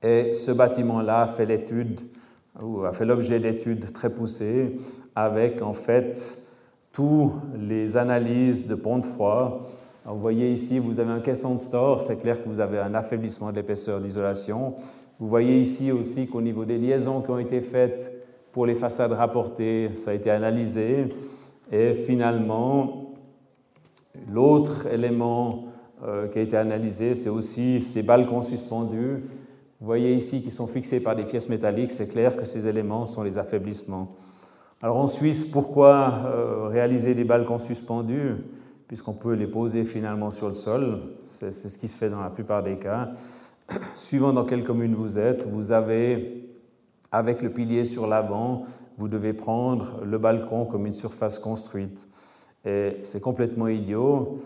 Et ce bâtiment-là a fait l'objet d'études très poussées avec en fait toutes les analyses de pont de froid. Alors, vous voyez ici, vous avez un caisson de store, c'est clair que vous avez un affaiblissement de l'épaisseur d'isolation. Vous voyez ici aussi qu'au niveau des liaisons qui ont été faites pour les façades rapportées, ça a été analysé. Et finalement, l'autre élément qui a été analysé, c'est aussi ces balcons suspendus. Vous voyez ici qu'ils sont fixés par des pièces métalliques, c'est clair que ces éléments sont les affaiblissements. Alors en Suisse, pourquoi réaliser des balcons suspendus ? Puisqu'on peut les poser finalement sur le sol, c'est ce qui se fait dans la plupart des cas. Suivant dans quelle commune vous êtes, vous avez, avec le pilier sur l'avant, vous devez prendre le balcon comme une surface construite. Et c'est complètement idiot.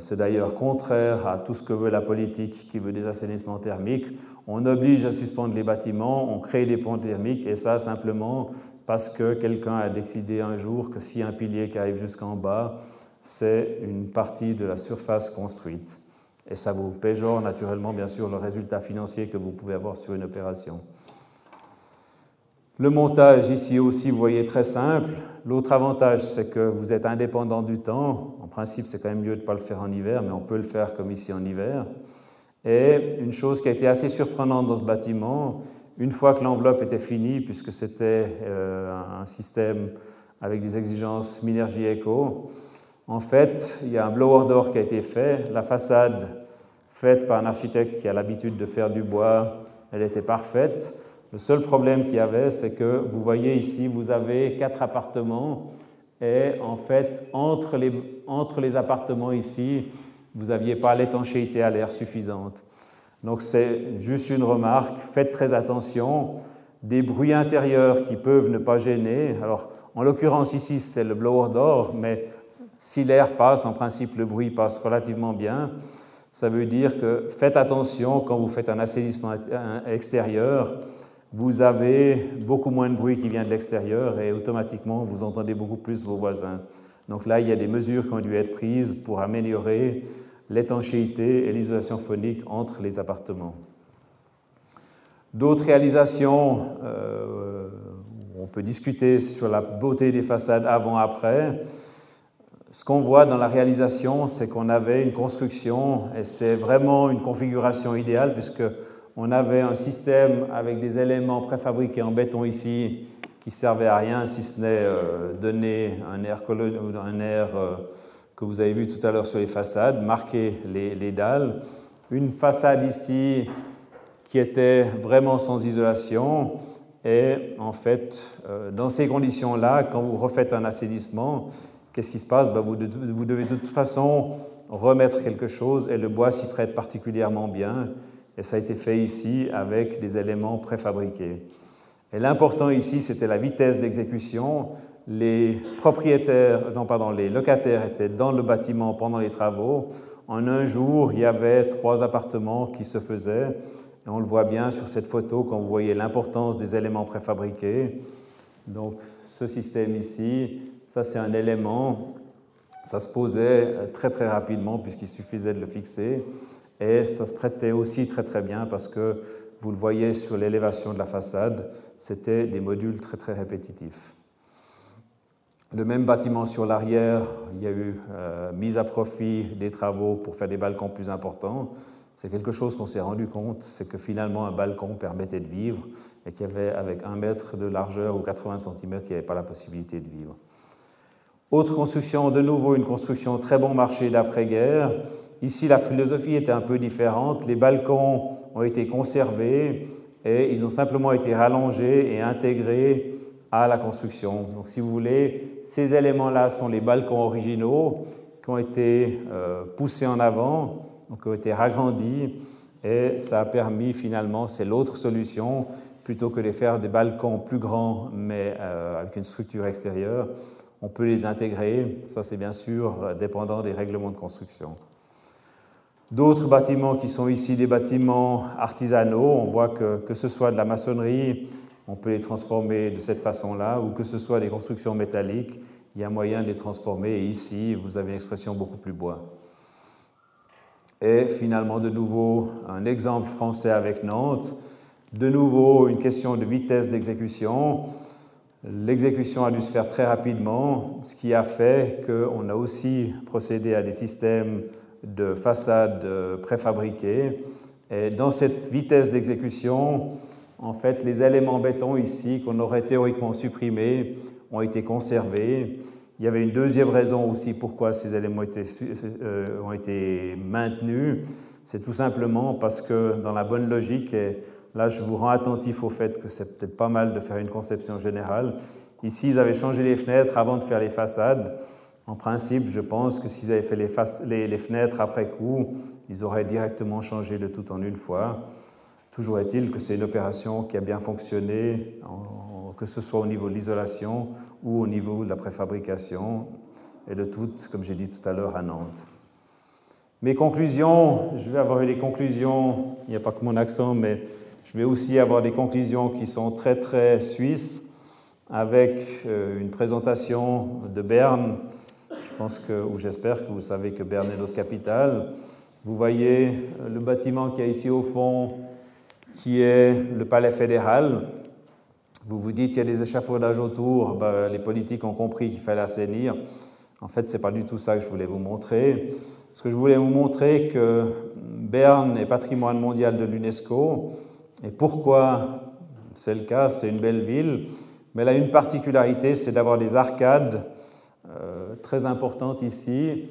C'est d'ailleurs contraire à tout ce que veut la politique qui veut des assainissements thermiques. On oblige à suspendre les bâtiments, on crée des ponts thermiques, et ça simplement parce que quelqu'un a décidé un jour que si un pilier qui arrive jusqu'en bas, c'est une partie de la surface construite. Et ça vous péjore naturellement, bien sûr, le résultat financier que vous pouvez avoir sur une opération. Le montage ici aussi, vous voyez, très simple. L'autre avantage, c'est que vous êtes indépendant du temps. En principe, c'est quand même mieux de ne pas le faire en hiver, mais on peut le faire comme ici en hiver. Et une chose qui a été assez surprenante dans ce bâtiment, une fois que l'enveloppe était finie, puisque c'était un système avec des exigences Minergie Eco, en fait, il y a un blower door qui a été fait. La façade, faite par un architecte qui a l'habitude de faire du bois, elle était parfaite. Le seul problème qu'il y avait, c'est que vous voyez ici, vous avez 4 appartements et en fait, entre les appartements ici, vous n'aviez pas l'étanchéité à l'air suffisante. Donc c'est juste une remarque, faites très attention. Des bruits intérieurs qui peuvent ne pas gêner. Alors, en l'occurrence ici, c'est le blower door, mais si l'air passe, en principe, le bruit passe relativement bien. Ça veut dire que faites attention quand vous faites un assainissement extérieur, vous avez beaucoup moins de bruit qui vient de l'extérieur et automatiquement vous entendez beaucoup plus vos voisins. Donc là, il y a des mesures qui ont dû être prises pour améliorer l'étanchéité et l'isolation phonique entre les appartements. D'autres réalisations, on peut discuter sur la beauté des façades avant-après. Ce qu'on voit dans la réalisation, c'est qu'on avait une construction, et c'est vraiment une configuration idéale, puisqu'on avait un système avec des éléments préfabriqués en béton ici, qui ne servaient à rien, si ce n'est donner un air que vous avez vu tout à l'heure sur les façades, marquer les dalles. Une façade ici qui était vraiment sans isolation. Et en fait, dans ces conditions-là, quand vous refaites un assainissement, qu'est-ce qui se passe? Vous devez de toute façon remettre quelque chose et le bois s'y prête particulièrement bien. Et ça a été fait ici avec des éléments préfabriqués. Et l'important ici, c'était la vitesse d'exécution. Les locataires étaient dans le bâtiment pendant les travaux. En un jour, il y avait 3 appartements qui se faisaient. Et on le voit bien sur cette photo quand vous voyez l'importance des éléments préfabriqués. Donc, ce système ici, ça c'est un élément, ça se posait très très rapidement puisqu'il suffisait de le fixer. Et ça se prêtait aussi très très bien parce que vous le voyez sur l'élévation de la façade, c'était des modules très très répétitifs. Le même bâtiment sur l'arrière, il y a eu mise à profit des travaux pour faire des balcons plus importants. C'est quelque chose qu'on s'est rendu compte, c'est que finalement un balcon permettait de vivre et qu'il y avait avec 1 mètre de largeur ou 80 cm, il n'y avait pas la possibilité de vivre. Autre construction, de nouveau une construction très bon marché d'après-guerre. Ici, la philosophie était un peu différente. Les balcons ont été conservés et ils ont simplement été rallongés et intégrés à la construction. Donc, si vous voulez, ces éléments-là sont les balcons originaux qui ont été poussés en avant, donc qui ont été ragrandis, et ça a permis finalement, c'est l'autre solution, plutôt que de faire des balcons plus grands mais avec une structure extérieure, on peut les intégrer. Ça, c'est bien sûr dépendant des règlements de construction. D'autres bâtiments qui sont ici des bâtiments artisanaux, on voit que ce soit de la maçonnerie, on peut les transformer de cette façon-là, ou que ce soit des constructions métalliques, il y a moyen de les transformer. Et ici, vous avez une expression beaucoup plus bois. Et finalement, de nouveau, un exemple français avec Nantes. De nouveau, une question de vitesse d'exécution. L'exécution a dû se faire très rapidement, ce qui a fait qu'on a aussi procédé à des systèmes de façades préfabriquées. Et dans cette vitesse d'exécution, en fait, les éléments béton ici, qu'on aurait théoriquement supprimés, ont été conservés. Il y avait une deuxième raison aussi pourquoi ces éléments ont été maintenus. C'est tout simplement parce que dans la bonne logique, et là je vous rends attentif au fait que c'est peut-être pas mal de faire une conception générale. Ici, ils avaient changé les fenêtres avant de faire les façades. En principe, je pense que s'ils avaient fait les fenêtres après coup, ils auraient directement changé le tout en une fois. Toujours est-il que c'est une opération qui a bien fonctionné, que ce soit au niveau de l'isolation ou au niveau de la préfabrication, et de tout, comme j'ai dit tout à l'heure, à Nantes. Mes conclusions, je vais avoir des conclusions, il n'y a pas que mon accent, mais je vais aussi avoir des conclusions qui sont très très suisses, avec une présentation de Berne. Je pense ou j'espère que vous savez que Berne est notre capitale. Vous voyez le bâtiment qu'il y a ici au fond, qui est le palais fédéral. Vous vous dites qu'il y a des échafaudages autour, les politiques ont compris qu'il fallait assainir. En fait, ce n'est pas du tout ça que je voulais vous montrer. Ce que je voulais vous montrer, que Berne est patrimoine mondial de l'UNESCO. Et pourquoi c'est le cas? C'est une belle ville, mais elle a une particularité, c'est d'avoir des arcades très importantes ici.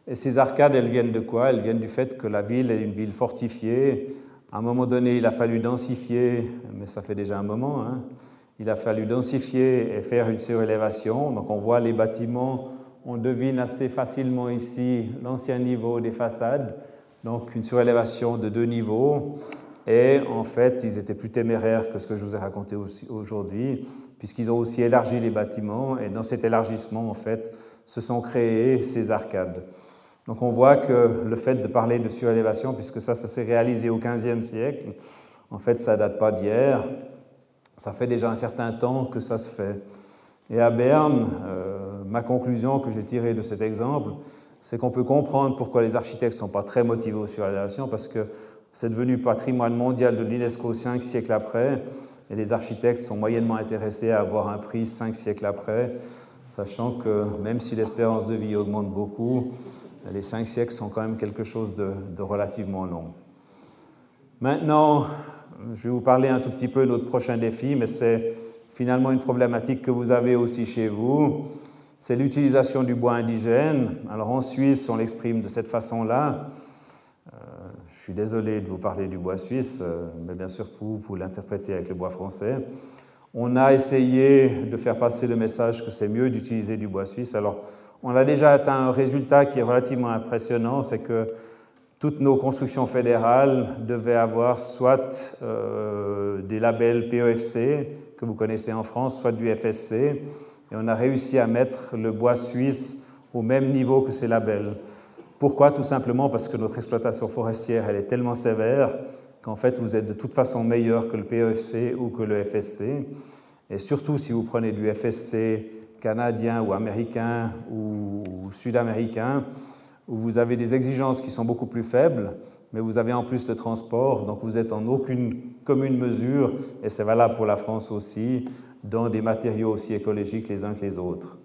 Et ces arcades, elles viennent de quoi? Elles viennent du fait que la ville est une ville fortifiée. À un moment donné, il a fallu densifier, mais ça fait déjà un moment, hein. Il a fallu densifier et faire une surélévation. Donc on voit les bâtiments, on devine assez facilement ici l'ancien niveau des façades, donc une surélévation de 2 niveaux. Et en fait, ils étaient plus téméraires que ce que je vous ai raconté aujourd'hui, puisqu'ils ont aussi élargi les bâtiments. Et dans cet élargissement, en fait, se sont créées ces arcades. Donc on voit que le fait de parler de surélévation, puisque ça s'est réalisé au XVe siècle, en fait ça ne date pas d'hier, ça fait déjà un certain temps que ça se fait. Et à Berne, ma conclusion que j'ai tirée de cet exemple, c'est qu'on peut comprendre pourquoi les architectes ne sont pas très motivés aux surélévations, parce que c'est devenu patrimoine mondial de l'UNESCO 5 siècles après, et les architectes sont moyennement intéressés à avoir un prix 5 siècles après, sachant que même si l'espérance de vie augmente beaucoup, les 5 siècles sont quand même quelque chose de relativement long. Maintenant, je vais vous parler un tout petit peu de notre prochain défi, mais c'est finalement une problématique que vous avez aussi chez vous. C'est l'utilisation du bois indigène. Alors en Suisse, on l'exprime de cette façon-là. Je suis désolé de vous parler du bois suisse, mais bien sûr pour l'interpréter avec le bois français. On a essayé de faire passer le message que c'est mieux d'utiliser du bois suisse. Alors, on a déjà atteint un résultat qui est relativement impressionnant, c'est que toutes nos constructions fédérales devaient avoir soit des labels PEFC, que vous connaissez en France, soit du FSC, et on a réussi à mettre le bois suisse au même niveau que ces labels. Pourquoi? Tout simplement parce que notre exploitation forestière, elle est tellement sévère qu'en fait, vous êtes de toute façon meilleur que le PEFC ou que le FSC. Et surtout, si vous prenez du FSC canadien ou américain ou sud-américain, où vous avez des exigences qui sont beaucoup plus faibles, mais vous avez en plus le transport, donc vous êtes en aucune commune mesure, et c'est valable pour la France aussi, dans des matériaux aussi écologiques les uns que les autres.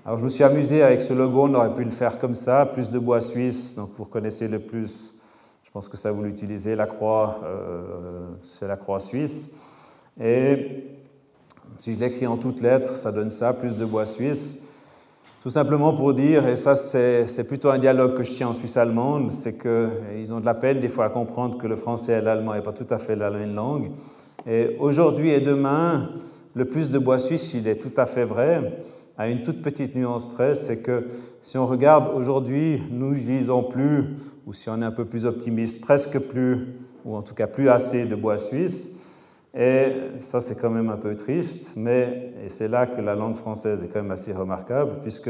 Alors je me suis amusé avec ce logo, on aurait pu le faire comme ça, plus de bois suisse, donc vous reconnaissez le plus, je pense que ça vous l'utilisez, la croix, c'est la croix suisse. Et si je l'écris en toutes lettres, ça donne ça, plus de bois suisse. Tout simplement pour dire, et ça c'est plutôt un dialogue que je tiens en Suisse allemande, c'est qu'ils ont de la peine des fois à comprendre que le français et l'allemand n'est pas tout à fait la même langue. Et aujourd'hui et demain, le plus de bois suisse, il est tout à fait vrai, à une toute petite nuance près, c'est que si on regarde aujourd'hui, nous n'utilisons plus, ou si on est un peu plus optimiste, presque plus, ou en tout cas plus assez de bois suisse. Et ça, c'est quand même un peu triste, mais et c'est là que la langue française est quand même assez remarquable, puisque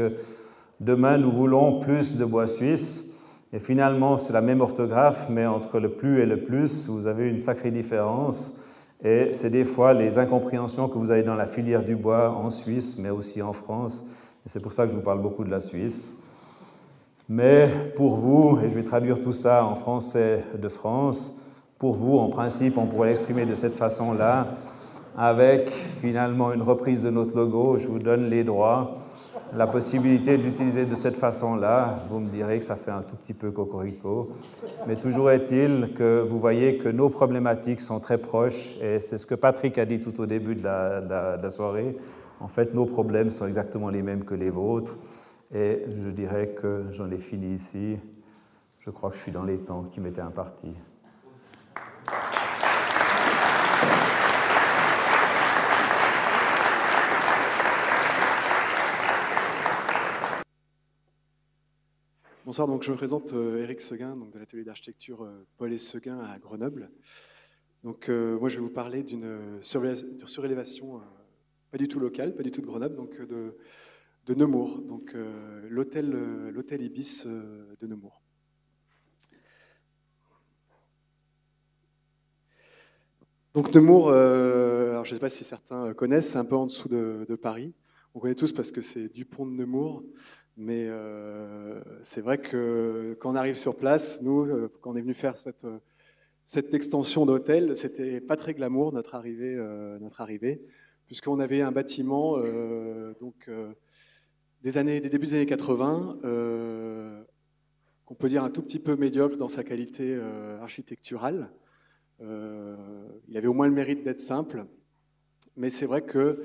demain, nous voulons plus de bois suisse, et finalement, c'est la même orthographe, mais entre le plus et le plus, vous avez une sacrée différence, et c'est des fois les incompréhensions que vous avez dans la filière du bois en Suisse, mais aussi en France, et c'est pour ça que je vous parle beaucoup de la Suisse. Mais pour vous, et je vais traduire tout ça en français de France, pour vous, en principe, on pourrait l'exprimer de cette façon-là, avec finalement une reprise de notre logo. Je vous donne les droits, la possibilité de l'utiliser de cette façon-là. Vous me direz que ça fait un tout petit peu cocorico. Mais toujours est-il que vous voyez que nos problématiques sont très proches, et c'est ce que Patrick a dit tout au début de la soirée. En fait, nos problèmes sont exactement les mêmes que les vôtres. Et je dirais que j'en ai fini ici. Je crois que je suis dans les temps qui m'étaient impartis. Bonsoir, donc je me présente Éric Seguin, donc de l'atelier d'architecture Paul et Seguin à Grenoble. Donc moi je vais vous parler d'une surélévation pas du tout locale, pas du tout de Grenoble, donc de Nemours, donc l'hôtel Ibis de Nemours. Donc Nemours, alors je ne sais pas si certains connaissent, c'est un peu en dessous de Paris. On connaît tous parce que c'est Dupont de Nemours. Mais c'est vrai que quand on arrive sur place, nous, quand on est venu faire cette extension d'hôtel, c'était pas très glamour notre arrivée, puisqu'on avait un bâtiment des débuts des années 80, qu'on peut dire un tout petit peu médiocre dans sa qualité architecturale. Il avait au moins le mérite d'être simple, mais c'est vrai que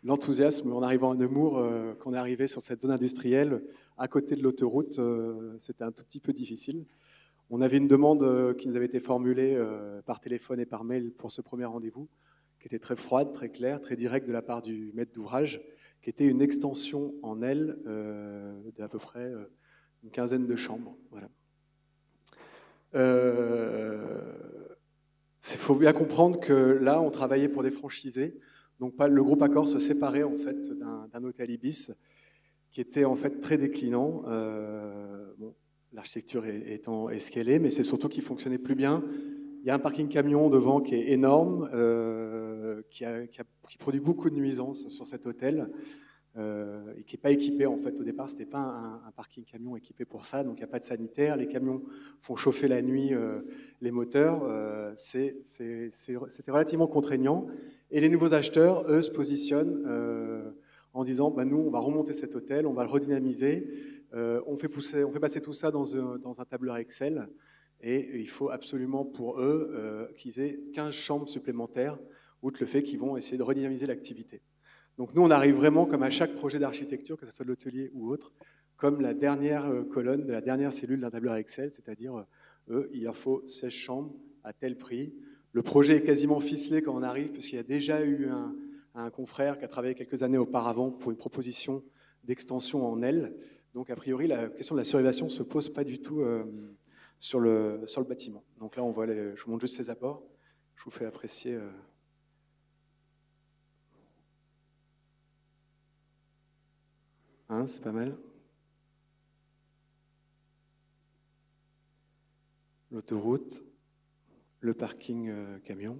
l'enthousiasme en arrivant à Nemours, quand on est arrivé sur cette zone industrielle, à côté de l'autoroute, c'était un tout petit peu difficile. On avait une demande qui nous avait été formulée par téléphone et par mail pour ce premier rendez-vous, qui était très froide, très claire, très directe de la part du maître d'ouvrage, qui était une extension en aile d'à peu près une quinzaine de chambres. Voilà. Il faut bien comprendre que là, on travaillait pour des franchisés. Donc le groupe Accor se séparait en fait d'un hôtel Ibis qui était en fait très déclinant. l'architecture est ce qu'elle est, mais c'est surtout qu'il fonctionnait plus bien. Il y a un parking camion devant qui est énorme, qui produit beaucoup de nuisances sur cet hôtel, et qui n'est pas équipé en fait au départ. C'était pas un parking camion équipé pour ça, donc il n'y a pas de sanitaire. Les camions font chauffer la nuit les moteurs. C'était relativement contraignant. Et les nouveaux acheteurs, eux, se positionnent en disant bah, nous, on va remonter cet hôtel, on va le redynamiser, on fait passer tout ça dans un tableur Excel. Et il faut absolument pour eux qu'ils aient 15 chambres supplémentaires, outre le fait qu'ils vont essayer de redynamiser l'activité. Donc nous, on arrive vraiment, comme à chaque projet d'architecture, que ce soit de l'hôtelier ou autre, comme la dernière colonne de la dernière cellule d'un tableur Excel, c'est-à-dire, eux, il leur faut 16 chambres à tel prix. Le projet est quasiment ficelé quand on arrive, puisqu'il y a déjà eu un confrère qui a travaillé quelques années auparavant pour une proposition d'extension en aile. Donc a priori, la question de la surélévation ne se pose pas du tout sur le bâtiment. Donc là, on voit je vous montre juste ces apports. Je vous fais apprécier... Hein, c'est pas mal. L'autoroute, le parking camion.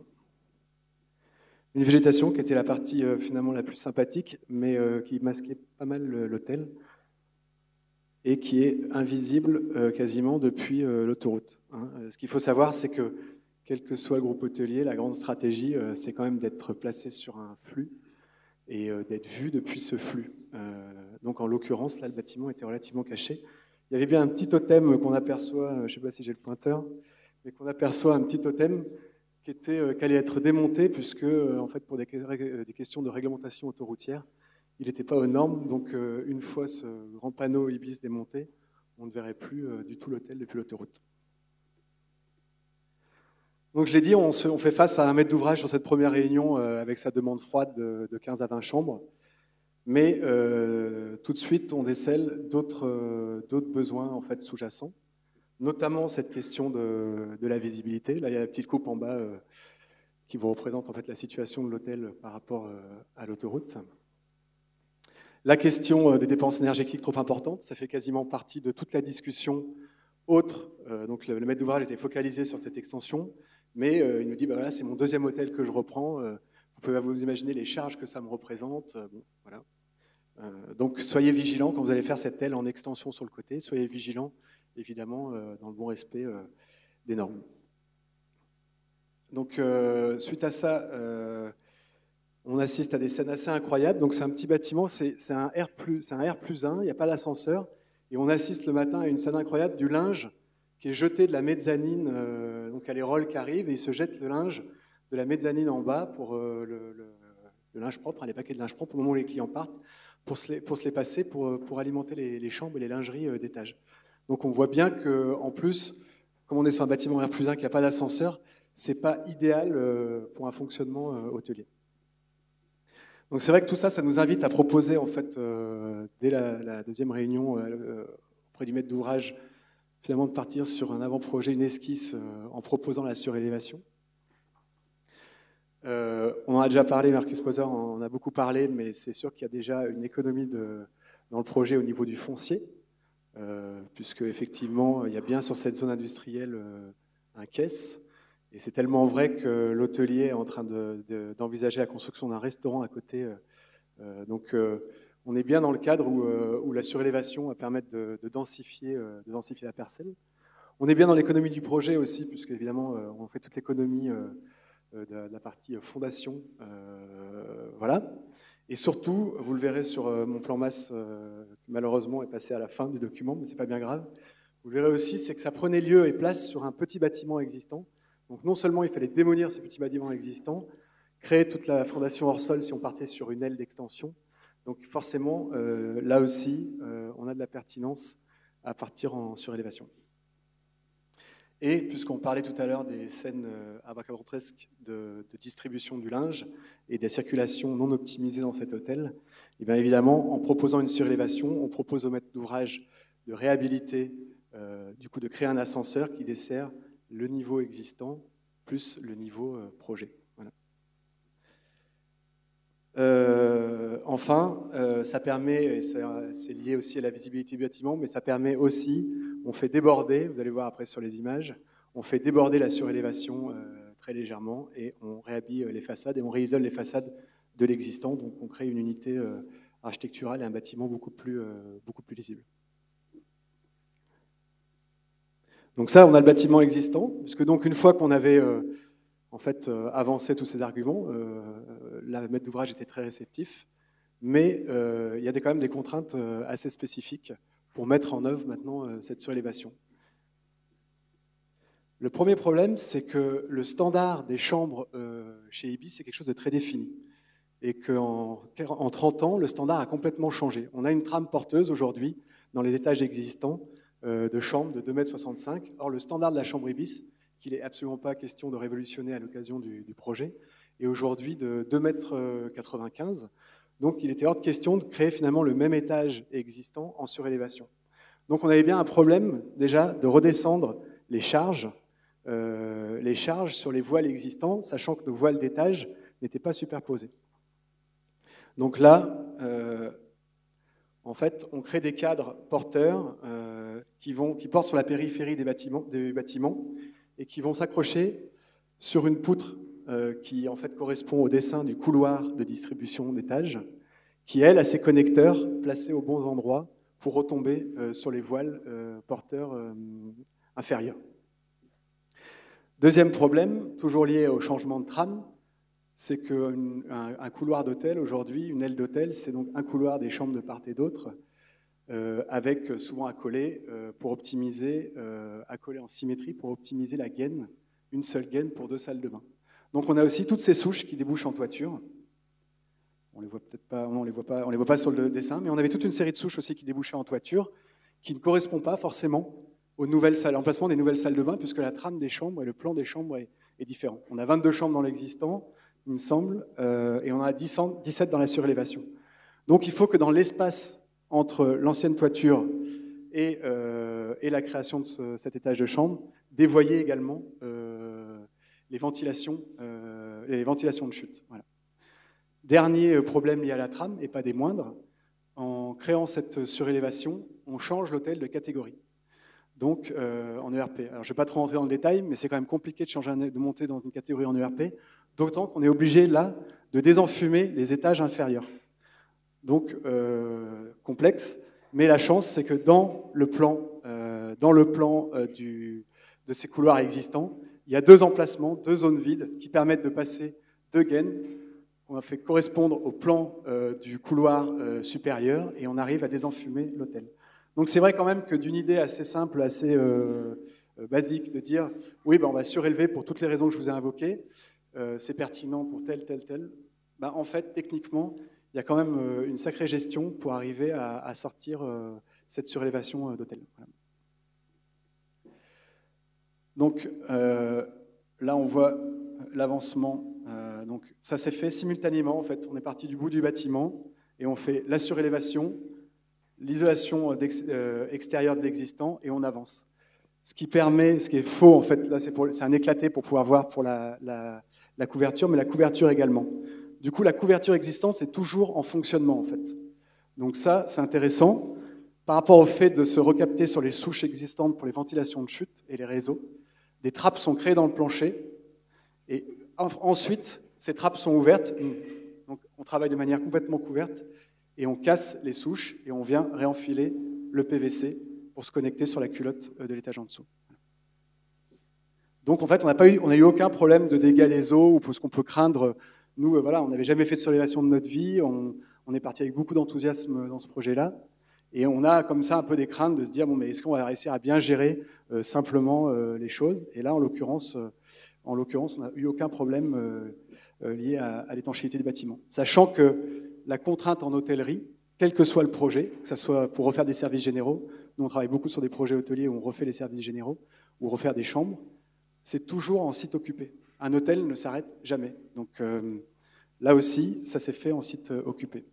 Une végétation qui était la partie finalement la plus sympathique, mais qui masquait pas mal l'hôtel et qui est invisible quasiment depuis l'autoroute. Hein. Ce qu'il faut savoir, c'est que quel que soit le groupe hôtelier, la grande stratégie, c'est quand même d'être placé sur un flux et d'être vu depuis ce flux. Donc en l'occurrence, là, le bâtiment était relativement caché. Il y avait bien un petit totem qu'on aperçoit, je ne sais pas si j'ai le pointeur, mais qu'on aperçoit un petit totem qui allait être démonté, puisque, en fait, pour des questions de réglementation autoroutière, il n'était pas aux normes. Donc, une fois ce grand panneau Ibis démonté, on ne verrait plus du tout l'hôtel depuis l'autoroute. Donc, je l'ai dit, on fait face à un maître d'ouvrage sur cette première réunion avec sa demande froide de 15 à 20 chambres. Mais tout de suite, on décèle d'autres besoins en fait, sous-jacents, notamment cette question de la visibilité. Là, il y a la petite coupe en bas qui vous représente en fait, la situation de l'hôtel par rapport à l'autoroute. La question des dépenses énergétiques trop importantes, ça fait quasiment partie de toute la discussion autre. Donc le maître d'ouvrage était focalisé sur cette extension, mais il nous dit, bah, voilà, c'est mon deuxième hôtel que je reprends. Vous pouvez vous imaginer les charges que ça me représente. Bon, voilà. Donc soyez vigilants quand vous allez faire cette aile en extension sur le côté. Soyez vigilants, évidemment, dans le bon respect des normes. Donc suite à ça, on assiste à des scènes assez incroyables. Donc c'est un petit bâtiment, c'est un R+1, il n'y a pas d'ascenseur. Et on assiste le matin à une scène incroyable du linge qui est jeté de la mezzanine. Donc il y a les rôles qui arrivent et ils se jettent le linge de la mezzanine en bas pour le linge propre, les paquets de linge propre au moment où les clients partent, pour se les passer pour alimenter les chambres et les lingeries d'étage. Donc on voit bien qu'en plus, comme on est sur un bâtiment R+1 qui n'a pas d'ascenseur, ce n'est pas idéal pour un fonctionnement hôtelier. Donc c'est vrai que tout ça, ça nous invite à proposer, en fait, dès la deuxième réunion auprès du maître d'ouvrage, finalement de partir sur un avant-projet, une esquisse en proposant la surélévation. On en a déjà parlé, Marcus Poser en a beaucoup parlé, mais c'est sûr qu'il y a déjà une économie dans le projet au niveau du foncier, puisque effectivement, il y a bien sur cette zone industrielle un caisse. Et c'est tellement vrai que l'hôtelier est en train d'envisager la construction d'un restaurant à côté. Donc, on est bien dans le cadre où la surélévation va permettre de densifier la parcelle. On est bien dans l'économie du projet aussi, puisque évidemment, on fait toute l'économie de la partie fondation. Voilà. Et surtout, vous le verrez sur mon plan masse, qui malheureusement est passé à la fin du document, mais ce n'est pas bien grave. Vous le verrez aussi, c'est que ça prenait lieu et place sur un petit bâtiment existant. Donc non seulement il fallait démolir ce petit bâtiment existant, créer toute la fondation hors sol si on partait sur une aile d'extension. Donc forcément, là aussi, on a de la pertinence à partir en surélévation. Et puisqu'on parlait tout à l'heure des scènes abracadabrantesques de distribution du linge et des circulations non optimisées dans cet hôtel, et bien évidemment, en proposant une surélévation, on propose au maître d'ouvrage de réhabiliter, du coup de créer un ascenseur qui dessert le niveau existant plus le niveau projet. Voilà. Enfin, ça permet, et c'est lié aussi à la visibilité du bâtiment, mais ça permet aussi on fait déborder, vous allez voir après sur les images, on fait déborder la surélévation très légèrement et on réhabille les façades et on réisole les façades de l'existant. Donc on crée une unité architecturale et un bâtiment beaucoup plus lisible. Donc ça, on a le bâtiment existant, puisque donc une fois qu'on avait avancé tous ces arguments, la maître d'ouvrage était très réceptif, mais il y a quand même des contraintes assez spécifiques pour mettre en œuvre maintenant cette surélévation. Le premier problème, c'est que le standard des chambres chez Ibis, c'est quelque chose de très défini. Et qu'en 30 ans, le standard a complètement changé. On a une trame porteuse aujourd'hui dans les étages existants de chambres de 2,65 m. Or, le standard de la chambre Ibis, qu'il n'est absolument pas question de révolutionner à l'occasion du projet, est aujourd'hui de 2,95 m. Donc, il était hors de question de créer finalement le même étage existant en surélévation. Donc, on avait bien un problème déjà de redescendre les charges sur les voiles existants, sachant que nos voiles d'étage n'étaient pas superposées. Donc là, en fait, on crée des cadres porteurs qui portent sur la périphérie du bâtiment et qui vont s'accrocher sur une poutre qui en fait correspond au dessin du couloir de distribution d'étage, qui elle a ses connecteurs placés aux bons endroits pour retomber sur les voiles porteurs inférieurs. Deuxième problème, toujours lié au changement de trame, c'est qu'un couloir d'hôtel aujourd'hui, une aile d'hôtel, c'est donc un couloir des chambres de part et d'autre, avec souvent accolé en symétrie pour optimiser la gaine, une seule gaine pour 2 salles de bain. Donc on a aussi toutes ces souches qui débouchent en toiture. On les voit peut-être pas, on les voit pas sur le dessin, mais on avait toute une série de souches aussi qui débouchaient en toiture, qui ne correspond pas forcément aux nouvelles salles, l'emplacement des nouvelles salles de bain, puisque la trame des chambres et le plan des chambres est différent. On a 22 chambres dans l'existant, il me semble, et on en a 17 dans la surélévation. Donc il faut que dans l'espace entre l'ancienne toiture et la création de cet étage de chambre, dévoyer également les ventilations de chute. Voilà. Dernier problème lié à la trame, et pas des moindres, en créant cette surélévation, on change l'hôtel de catégorie. Donc en ERP. Alors je ne vais pas trop rentrer dans le détail, mais c'est quand même compliqué de monter dans une catégorie en ERP, d'autant qu'on est obligé là de désenfumer les étages inférieurs. Donc complexe, mais la chance c'est que dans le plan de ces couloirs existants, il y a 2 emplacements, 2 zones vides qui permettent de passer 2 gaines. On a fait correspondre au plan du couloir supérieur et on arrive à désenfumer l'hôtel. Donc c'est vrai quand même que d'une idée assez simple, assez basique, de dire oui, on va surélever pour toutes les raisons que je vous ai invoquées, c'est pertinent pour tel. En fait, techniquement, il y a quand même une sacrée gestion pour arriver à sortir cette surélévation d'hôtel. Voilà. Donc là, on voit l'avancement. Donc ça s'est fait simultanément. En fait, on est parti du bout du bâtiment et on fait la surélévation, l'isolation extérieure de l'existant et on avance. Ce qui est faux, en fait, là c'est un éclaté pour pouvoir voir pour la couverture, mais la couverture également. Du coup, la couverture existante, c'est toujours en fonctionnement, en fait. Donc ça, c'est intéressant. Par rapport au fait de se recapter sur les souches existantes pour les ventilations de chute et les réseaux, des trappes sont créées dans le plancher et ensuite, ces trappes sont ouvertes. Donc on travaille de manière complètement couverte et on casse les souches et on vient réenfiler le PVC pour se connecter sur la culotte de l'étage en dessous. Donc en fait, on n'a eu aucun problème de dégâts des eaux ou ce qu'on peut craindre. Nous, on n'avait jamais fait de surélévation de notre vie. On est parti avec beaucoup d'enthousiasme dans ce projet-là. Et on a comme ça un peu des craintes de se dire, mais est-ce qu'on va réussir à bien gérer simplement les choses? Et là, en l'occurrence, on n'a eu aucun problème lié à l'étanchéité du bâtiment. Sachant que la contrainte en hôtellerie, quel que soit le projet, que ce soit pour refaire des services généraux, nous on travaille beaucoup sur des projets hôteliers où on refait les services généraux, ou refaire des chambres, c'est toujours en site occupé. Un hôtel ne s'arrête jamais. Donc là aussi, ça s'est fait en site occupé.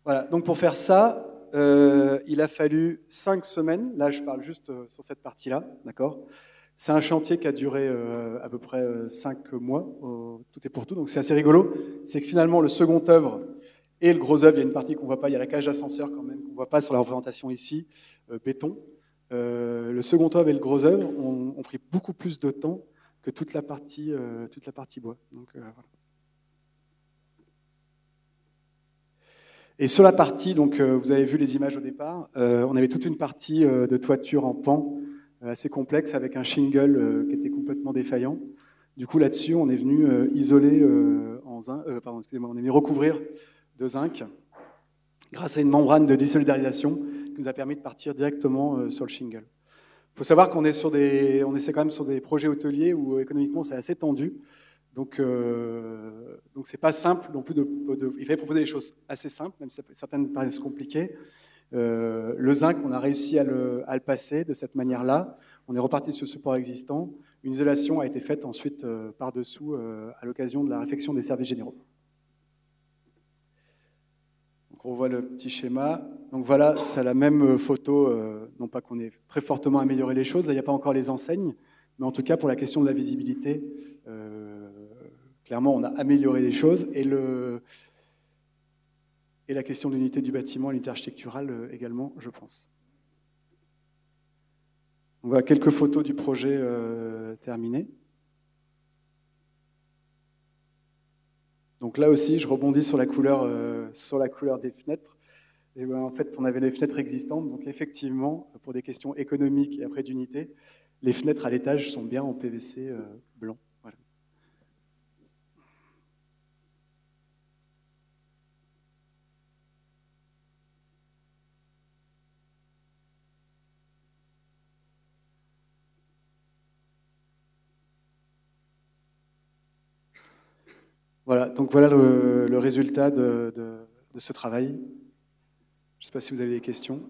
Voilà, donc pour faire ça, il a fallu 5 semaines. Là, je parle juste sur cette partie-là, d'accord ? C'est un chantier qui a duré à peu près 5 mois, tout est pour tout. Donc c'est assez rigolo. C'est que finalement, le second œuvre Et le gros œuvre, il y a une partie qu'on ne voit pas, il y a la cage d'ascenseur quand même, qu'on ne voit pas sur la représentation ici, béton. Le second œuvre et le gros œuvre ont pris beaucoup plus de temps que toute la partie bois. Donc, voilà. Et sur la partie, donc, vous avez vu les images au départ, on avait toute une partie de toiture en pan assez complexe avec un shingle qui était complètement défaillant. Du coup, là-dessus, on est venu isoler on est venu recouvrir de zinc grâce à une membrane de désolidarisation qui nous a permis de partir directement sur le shingle. Il faut savoir qu'on est quand même sur des projets hôteliers où économiquement c'est assez tendu. Donc c'est pas simple non plus il fallait proposer des choses assez simples, même si certaines paraissent compliquées. Le zinc, on a réussi à le passer de cette manière-là. On est reparti sur le support existant. Une isolation a été faite ensuite par-dessous à l'occasion de la réfection des services généraux. Donc on voit le petit schéma. Donc voilà, c'est la même photo, non pas qu'on ait très fortement amélioré les choses, là il n'y a pas encore les enseignes, mais en tout cas pour la question de la visibilité, clairement on a amélioré les choses, et la question de l'unité du bâtiment, l'unité architecturale également, je pense. On voit quelques photos du projet terminé. Donc là aussi, je rebondis sur la couleur des fenêtres. Et ben, en fait, on avait les fenêtres existantes. Donc effectivement, pour des questions économiques et après d'unité, les fenêtres à l'étage sont bien en PVC blanc. Voilà. Voilà, donc voilà le résultat de ce travail. Je ne sais pas si vous avez des questions.